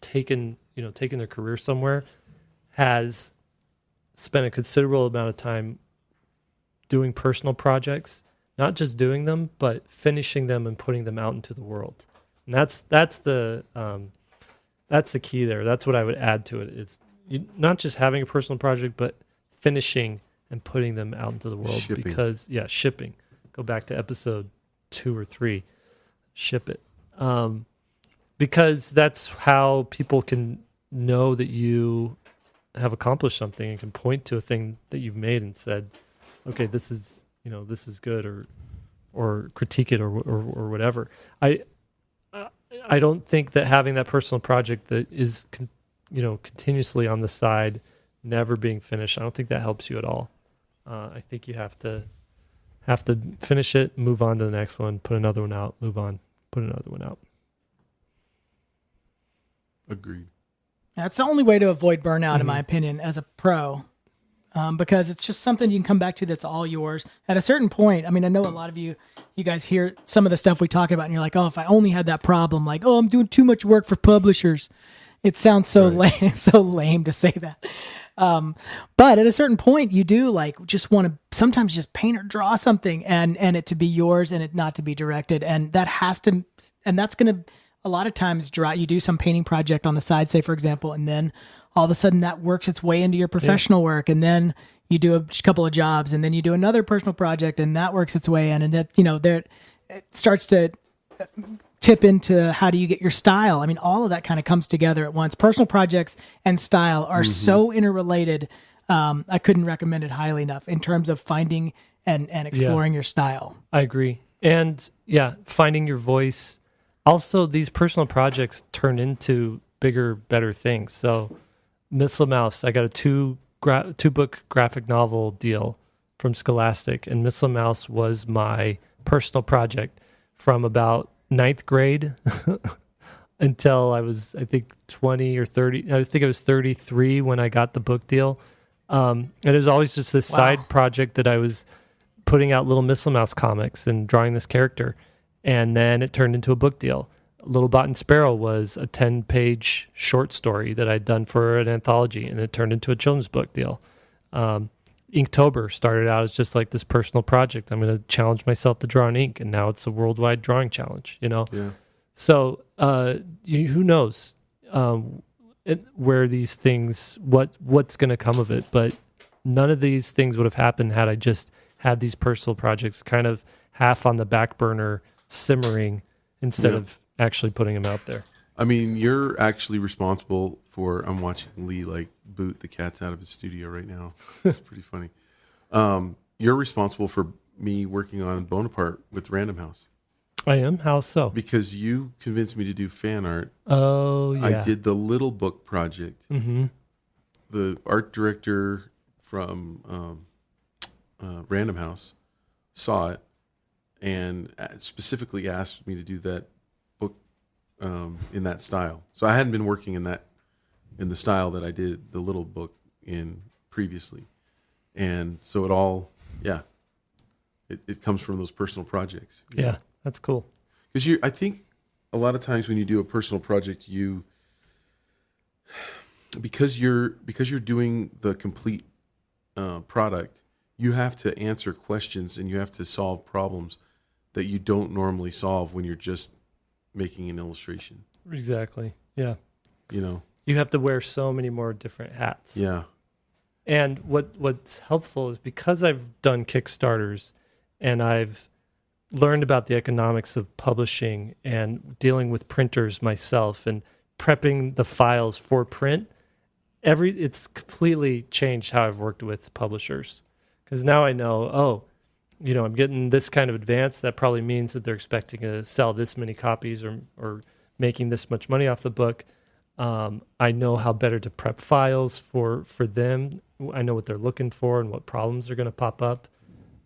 taken their career somewhere has spent a considerable amount of time doing personal projects, not just doing them, but finishing them and putting them out into the world. And that's the key there. That's what I would add to it. It's not just having a personal project, but finishing and putting them out into the world. Shipping. Shipping. Go back to episode 2 or 3. Ship it. Because that's how people can know that you have accomplished something and can point to a thing that you've made and said, okay, this is good, or critique it or whatever. I don't think that having that personal project that is continuously on the side, never being finished, I don't think that helps you at all. I think you have to have to finish it, move on to the next one, put another one out, move on, put another one out. Agreed. That's the only way to avoid burnout, in my opinion, as a pro, because it's just something you can come back to that's all yours. At a certain point, I mean, I know a lot of you guys hear some of the stuff we talk about, and you're like, oh, if I only had that problem, like, oh, I'm doing too much work for publishers. It sounds so lame, so lame to say that. But at a certain point, you do like just want to sometimes just paint or draw something and it to be yours and it not to be directed. And that has to, and that's going to a lot of times you do some painting project on the side, say, for example, and then all of a sudden that works its way into your professional work. And then you do a couple of jobs and then you do another personal project and that works its way in. And it, there, it starts to tip into how do you get your style. I mean, all of that kind of comes together at once. Personal projects and style are so interrelated. I couldn't recommend it highly enough in terms of finding and exploring your style. I agree. And finding your voice. Also, these personal projects turn into bigger, better things. So Missile Mouse, I got a two-book graphic novel deal from Scholastic, and Missile Mouse was my personal project from about 9th grade until I was, I think, 20 or 30. I think I was 33 when I got the book deal. And it was always just this side project that I was putting out little Missile Mouse comics and drawing this character. And then it turned into a book deal. Little Bot and Sparrow was a 10-page short story that I'd done for an anthology, and it turned into a children's book deal. Inktober started out as just like this personal project. I'm going to challenge myself to draw in ink, and now it's a worldwide drawing challenge, Yeah. So who knows where these things, what's going to come of it, but none of these things would have happened had I just had these personal projects kind of half on the back burner simmering instead of actually putting them out there. I mean, you're actually responsible for, I'm watching Lee like boot the cats out of his studio right now. It's pretty funny. You're responsible for me working on Bonaparte with Random House. I am? How so? Because you convinced me to do fan art. Oh, yeah. I did the Little Book project. Mm-hmm. The art director from Random House saw it and specifically asked me to do that book in that style. So I hadn't been working in the style that I did the Little Book in previously. And so it all, it comes from those personal projects. Yeah, that's cool. Because I think a lot of times when you do a personal project, because you're doing the complete product, you have to answer questions and you have to solve problems that you don't normally solve when you're just making an illustration. Exactly. Yeah. You have to wear so many more different hats. Yeah. And what's helpful is because I've done Kickstarters and I've learned about the economics of publishing and dealing with printers myself and prepping the files for print, it's completely changed how I've worked with publishers. Because now I know, I'm getting this kind of advance. That probably means that they're expecting to sell this many copies or making this much money off the book. I know how better to prep files for them. I know what they're looking for and what problems are going to pop up.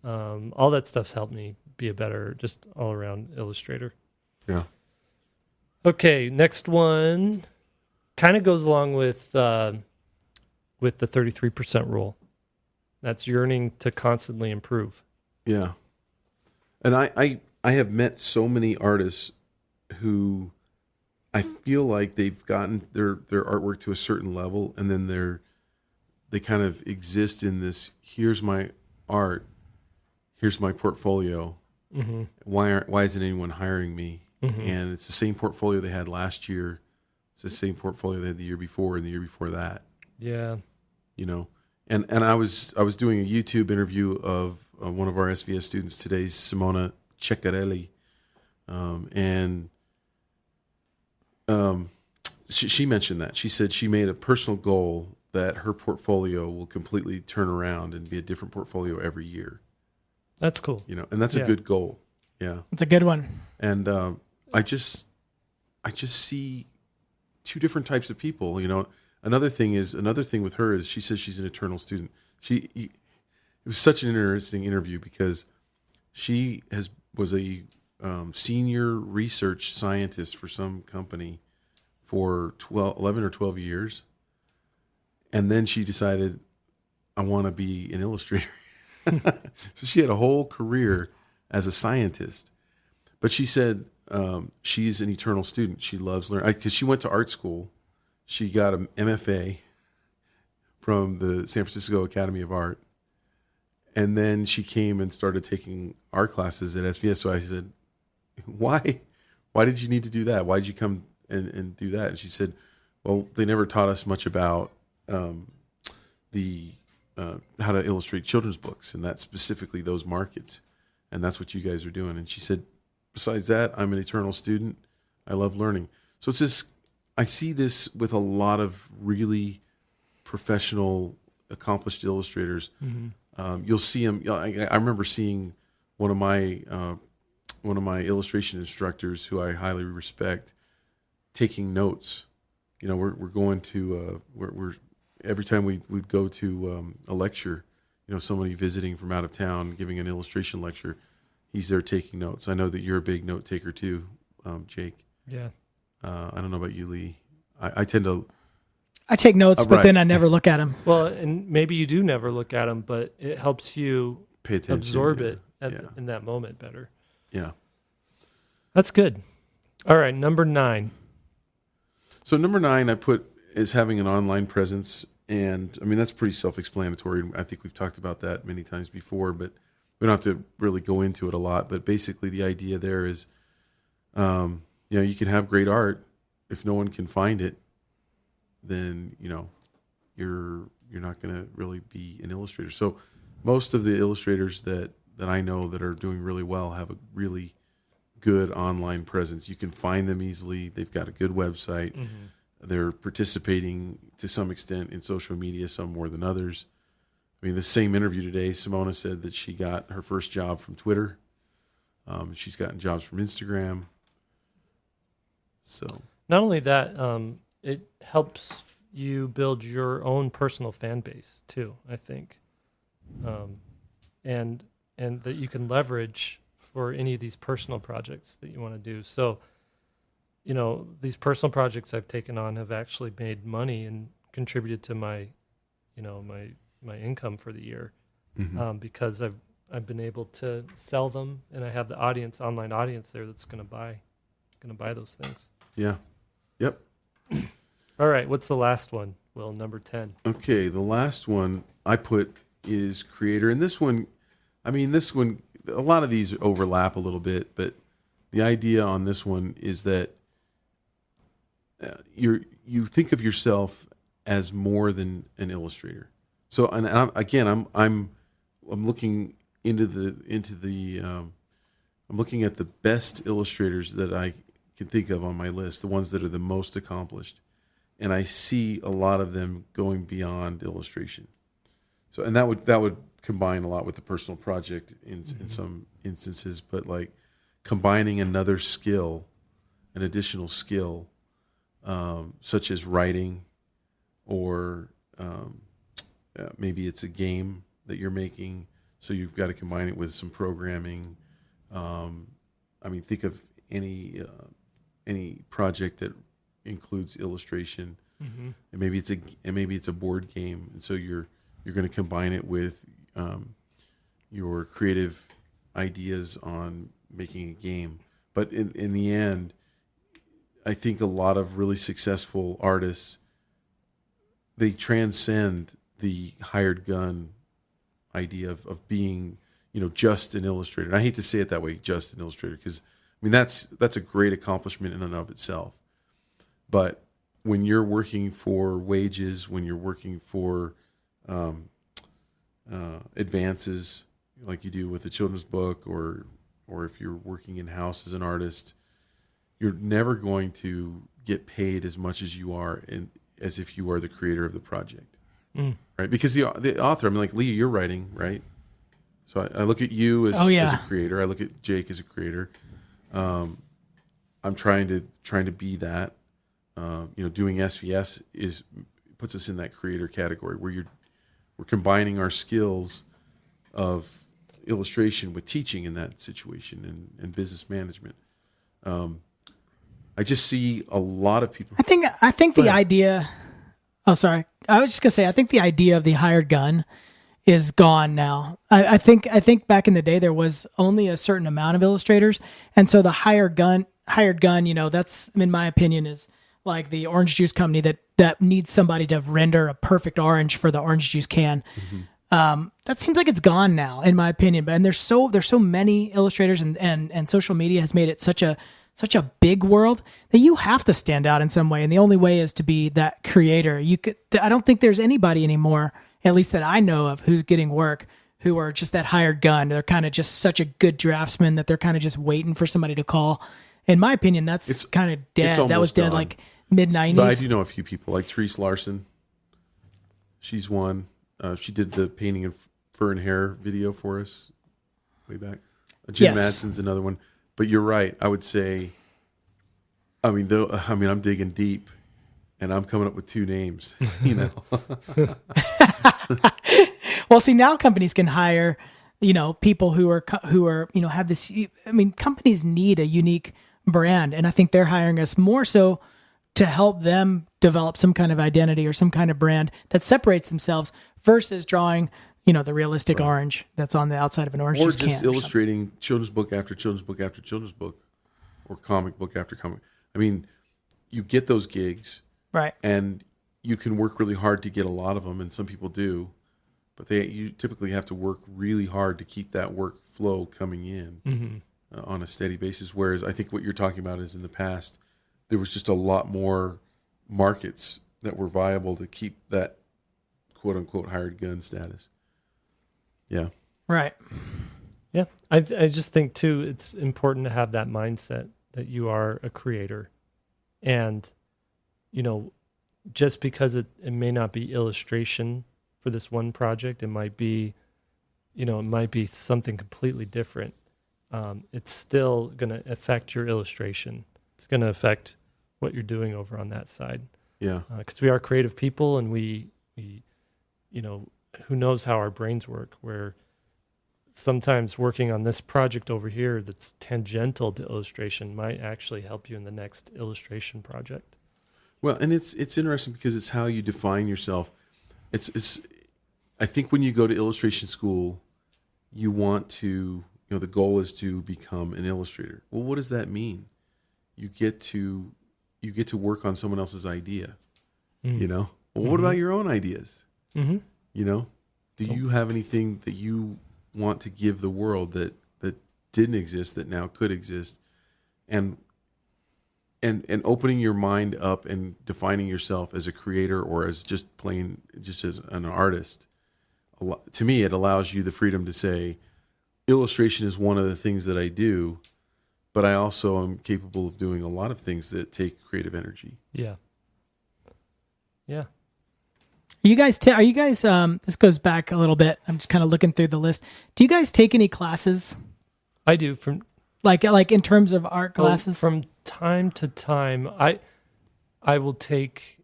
All that stuff's helped me be a better, just all-around illustrator. Yeah. Okay, next one kind of goes along with the 33% rule. That's yearning to constantly improve. Yeah. And I have met so many artists who I feel like they've gotten their artwork to a certain level, and then they kind of exist in this, here's my art, here's my portfolio. Mm-hmm. Why isn't anyone hiring me? Mm-hmm. And it's the same portfolio they had last year. It's the same portfolio they had the year before and the year before that. Yeah. And I was doing a YouTube interview of one of our SVS students today, Simona Ceccarelli, and she mentioned that. She said she made a personal goal that her portfolio will completely turn around and be a different portfolio every year. That's cool. And that's a good goal. Yeah, it's a good one. And I just see two different types of people. Another thing with her is she says she's an eternal student. It was such an interesting interview because She was a senior research scientist for some company for 11 or 12 years. And then she decided, I want to be an illustrator. So she had a whole career as a scientist. But she said she's an eternal student. She loves learning. Because she went to art school. She got an MFA from the San Francisco Academy of Art. And then she came and started taking art classes at SVS. So I said, why did you need to do that? Why did you come and do that? And she said, well, they never taught us much about how to illustrate children's books, and that's specifically those markets. And that's what you guys are doing. And she said, besides that, I'm an eternal student. I love learning. So it's this, I see this with a lot of really professional, accomplished illustrators. You'll see them. I remember seeing one of my illustration instructors, who I highly respect, taking notes. We're going to we're every time we'd go to a lecture, somebody visiting from out of town giving an illustration lecture, he's there taking notes. I know that you're a big note taker too, Jake. Yeah. I don't know about you, Lee. I tend to. I take notes, but right. then I never look at them. Well, and maybe you do never look at them, but it helps you pay attention, absorb yeah. it in that moment better. Yeah. That's good. All right, number 9. So number 9 I put is having an online presence. And I mean, that's pretty self-explanatory. I think we've talked about that many times before, but we don't have to really go into it a lot. But basically the idea there is, you can have great art. If no one can find it, then, you're not going to really be an illustrator. So most of the illustrators that I know that are doing really well have a really good online presence. You can find them easily. They've got a good website. Mm-hmm. They're participating to some extent in social media, some more than others. I mean, the same interview today, Simona said that she got her first job from Twitter. She's gotten jobs from Instagram. So not only that, it helps you build your own personal fan base too, I think, and that you can leverage for any of these personal projects that you want to do. So, these personal projects I've taken on have actually made money and contributed to my, my income for the year, because I've been able to sell them, and I have the online audience there that's going to buy those things. Yeah. Yep. All right. What's the last one? Well, number 10. Okay. The last one I put is creator. And this one, a lot of these overlap a little bit, but the idea on this one is that you think of yourself as more than an illustrator. So, and I'm looking I'm looking at the best illustrators that I can think of on my list, the ones that are the most accomplished, and I see a lot of them going beyond illustration. So, and that would combine a lot with the personal project in some instances, but like combining another skill, an additional skill, such as writing, or maybe it's a game that you're making, so you've got to combine it with some programming. Think of any project that includes illustration, and maybe it's a board game, and so you're going to combine it with your creative ideas on making a game. But in the end, I think a lot of really successful artists, they transcend the hired gun idea of being, just an illustrator. And I hate to say it that way, just an illustrator, because that's a great accomplishment in and of itself. But when you're working for wages, when you're working for advances like you do with a children's book, or if you're working in-house as an artist, you're never going to get paid as much as you are as if you are the creator of the project, right? Because the author, like Lee, you're writing, right? So I look at you as a creator. I look at Jake as a creator. I'm trying to be that. Doing SVS puts us in that creator category where we're combining our skills of illustration with teaching in that situation and business management. I just see a lot of people. I think the idea. Oh, sorry. I was just gonna say. I think the idea of the hired gun is gone now. I think back in the day there was only a certain amount of illustrators, and so the hired gun. That's, in my opinion, is like the orange juice company that needs somebody to render a perfect orange for the orange juice can. That seems like it's gone now, in my opinion. And there's so many illustrators, and social media has made it such a big world that you have to stand out in some way, and the only way is to be that creator. I don't think there's anybody anymore, at least that I know of, who's getting work, who are just that hired gun. They're kind of just such a good draftsman that they're kind of just waiting for somebody to call. In my opinion, that's kind of dead. That was dead, like mid-90s. But I do know a few people, like Therese Larson. She's one. She did the painting of fur and hair video for us way back. Jim Madsen's another one. But you're right. I would say, I'm digging deep, and I'm coming up with two names. Well, see, now companies can hire, people who are have this. I mean, companies need a unique brand, and I think they're hiring us more so to help them develop some kind of identity or some kind of brand that separates themselves versus drawing, the realistic orange that's on the outside of an orange juice can. Or just illustrating children's book after children's book after children's book, or comic book after comic. I mean, you get those gigs, right? And you can work really hard to get a lot of them, and some people do, but you typically have to work really hard to keep that workflow coming in on a steady basis. Whereas I think what you're talking about is in the past, there was just a lot more markets that were viable to keep that quote unquote hired gun status. Yeah. Right. Yeah. I just think too, it's important to have that mindset that you are a creator, and, just because it may not be illustration for this one project, it might be something completely different. It's still going to affect your illustration. It's going to affect what you're doing over on that side. Yeah. Because we are creative people, and we, who knows how our brains work, where sometimes working on this project over here that's tangential to illustration might actually help you in the next illustration project. Well, and it's interesting because it's how you define yourself. It's I think when you go to illustration school, you want to, the goal is to become an illustrator. Well, what does that mean? You get to work on someone else's idea. Well, what about your own ideas? Do you have anything that you want to give the world that didn't exist that now could exist? And opening your mind up and defining yourself as a creator or as just as an artist, to me, it allows you the freedom to say, illustration is one of the things that I do, but I also am capable of doing a lot of things that take creative energy. Yeah. Yeah. Are you guys, this goes back a little bit. I'm just kind of looking through the list. Do you guys take any classes? I do, from like in terms of art classes? From time to time, I will take,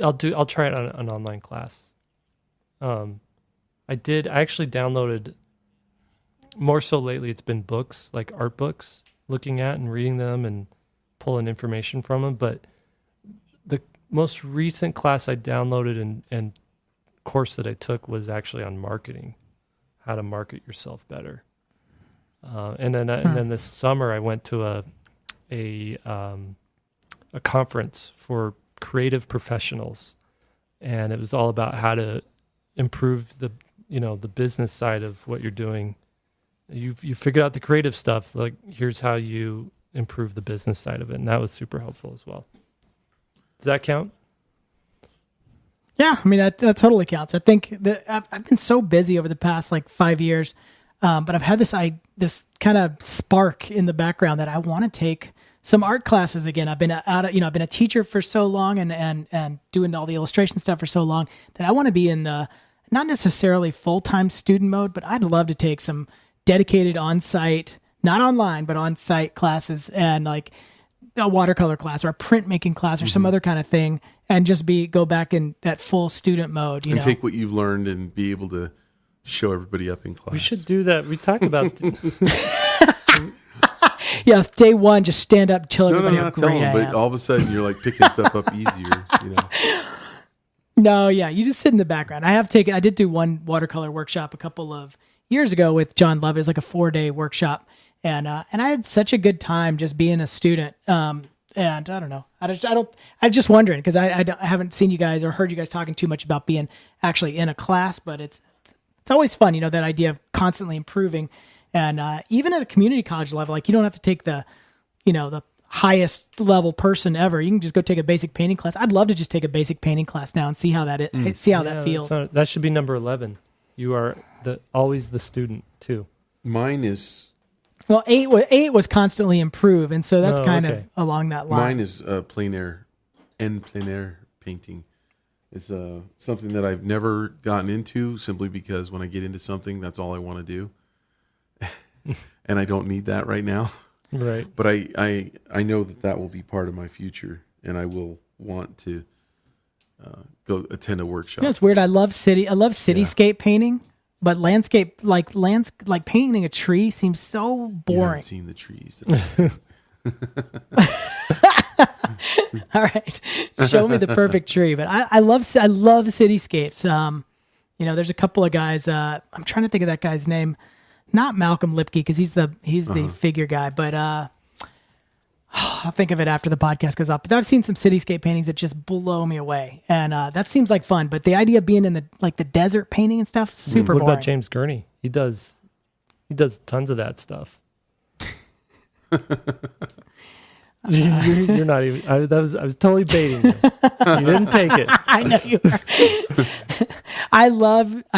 I'll try it on an online class. I actually downloaded, more so lately, it's been books, like art books, looking at and reading them and pulling information from them. But the most recent class I downloaded and course that I took was actually on marketing, how to market yourself better. And then this summer I went to a conference for creative professionals, and it was all about how to improve the business side of what you're doing. You figured out the creative stuff, like here's how you improve the business side of it, and that was super helpful as well. Does that count? Yeah, I mean that totally counts. I think that I've been so busy over the past 5 years, but I've had this kind of spark in the background that I want to take some art classes again. I've been I've been a teacher for so long and doing all the illustration stuff for so long that I want to be in the not necessarily full-time student mode, but I'd love to take some dedicated on-site, not online, but on-site classes, and like a watercolor class or a printmaking class or some other kind of thing, and just go back in that full student mode, and take what you've learned and be able to show everybody up in class. We should do that. We talked about Yeah, day one, just stand up, chill No, everybody not up. tell Great, them, I but am. all of a sudden you're like picking stuff up easier. No, yeah, you just sit in the background. I did do one watercolor workshop a couple of years ago with John Love. It was like a 4-day workshop, and I had such a good time just being a student. And I don't know, I'm just wondering because I haven't seen you guys or heard you guys talking too much about being actually in a class, but it's always fun, that idea of constantly improving, and even at a community college level, like you don't have to take the highest level person ever. You can just go take a basic painting class. I'd love to just take a basic painting class now and see how that that feels. That should be number 11. You are always the student too. Mine is Well, 8 was constantly improve, and so that's kind of along that line. mine is plein air painting. It's something that I've never gotten into simply because when I get into something, that's all I want to do, and I don't need that right now. Right. But I know that will be part of my future, and I will want to go attend a workshop. It's weird. I love cityscape painting, but landscape like painting a tree seems so You boring. haven't seen the trees. All right, show me the perfect tree. But I love cityscapes. There's a couple of guys. I'm trying to think of that guy's name. Not Malcolm Lipke because he's the figure guy, but I'll think of it after the podcast goes up. But I've seen some cityscape paintings that just blow me away, and that seems like fun. But the idea of being in the desert painting and stuff, super What boring. about James Gurney? He does tons of that stuff. You're not even. I was totally baiting you. You didn't take it. I know you are. I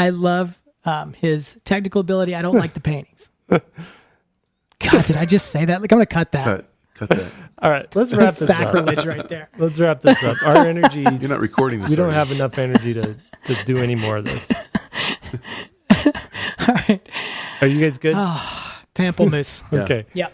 love his technical ability. I don't like the paintings. God, did I just say that? Like, I'm gonna cut that. Cut that. All right, let's wrap That's this up. sacrilege right there. Let's wrap this up. Our energy. You're not recording this. We don't already. have enough energy to do any more of this. All right. Are you guys good? Pamplemousse. Yeah. Okay. Yep.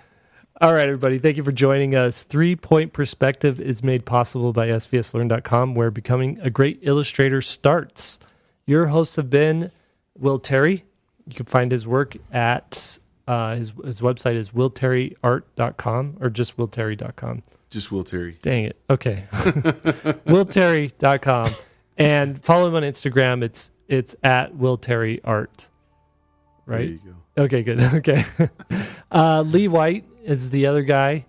All right, everybody. Thank you for joining us. 3-Point Perspective is made possible by SVSLearn.com, where becoming a great illustrator starts. Your hosts have been Will Terry. You can find his work at his website is willterryart.com or just willterry.com. Just Will Terry. Dang it. Okay. willterry.com. And follow him on Instagram. It's at willterryart. Right? There you go. Okay, good. Okay. Lee White is the other guy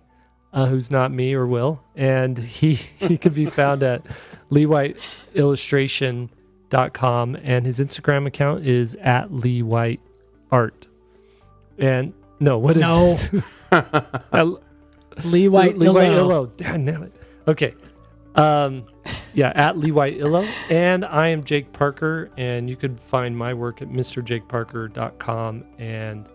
who's not me or Will. And he could be found at leewhiteillustration.com. And his Instagram account is at leewhiteart. And no, what is it? Lee White Lee White Illo. Illo. Damn, nailed it. Okay. At Lee White Illo. And I am Jake Parker, and you could find my work at mrjakeparker.com and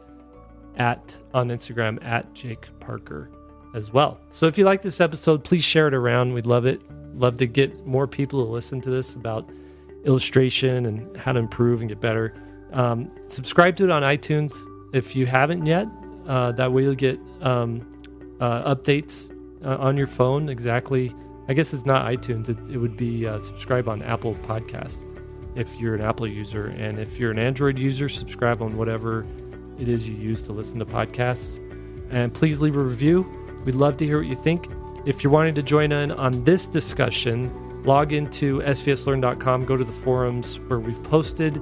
on Instagram at Jake Parker as well. So if you like this episode, please share it around. We'd love it. Love to get more people to listen to this about illustration and how to improve and get better. Subscribe to it on iTunes if you haven't yet. That way you'll get updates on your phone. Exactly. I guess it's not iTunes. It would be subscribe on Apple Podcasts if you're an Apple user. And if you're an Android user, subscribe on whatever it is you use to listen to podcasts. And please leave a review. We'd love to hear what you think. If you're wanting to join in on this discussion, log into svslearn.com, go to the forums where we've posted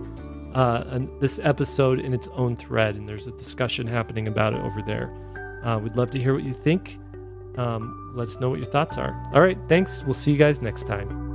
this episode in its own thread, and there's a discussion happening about it over there. We'd love to hear what you think. Let us know what your thoughts are. All right, thanks. We'll see you guys next time.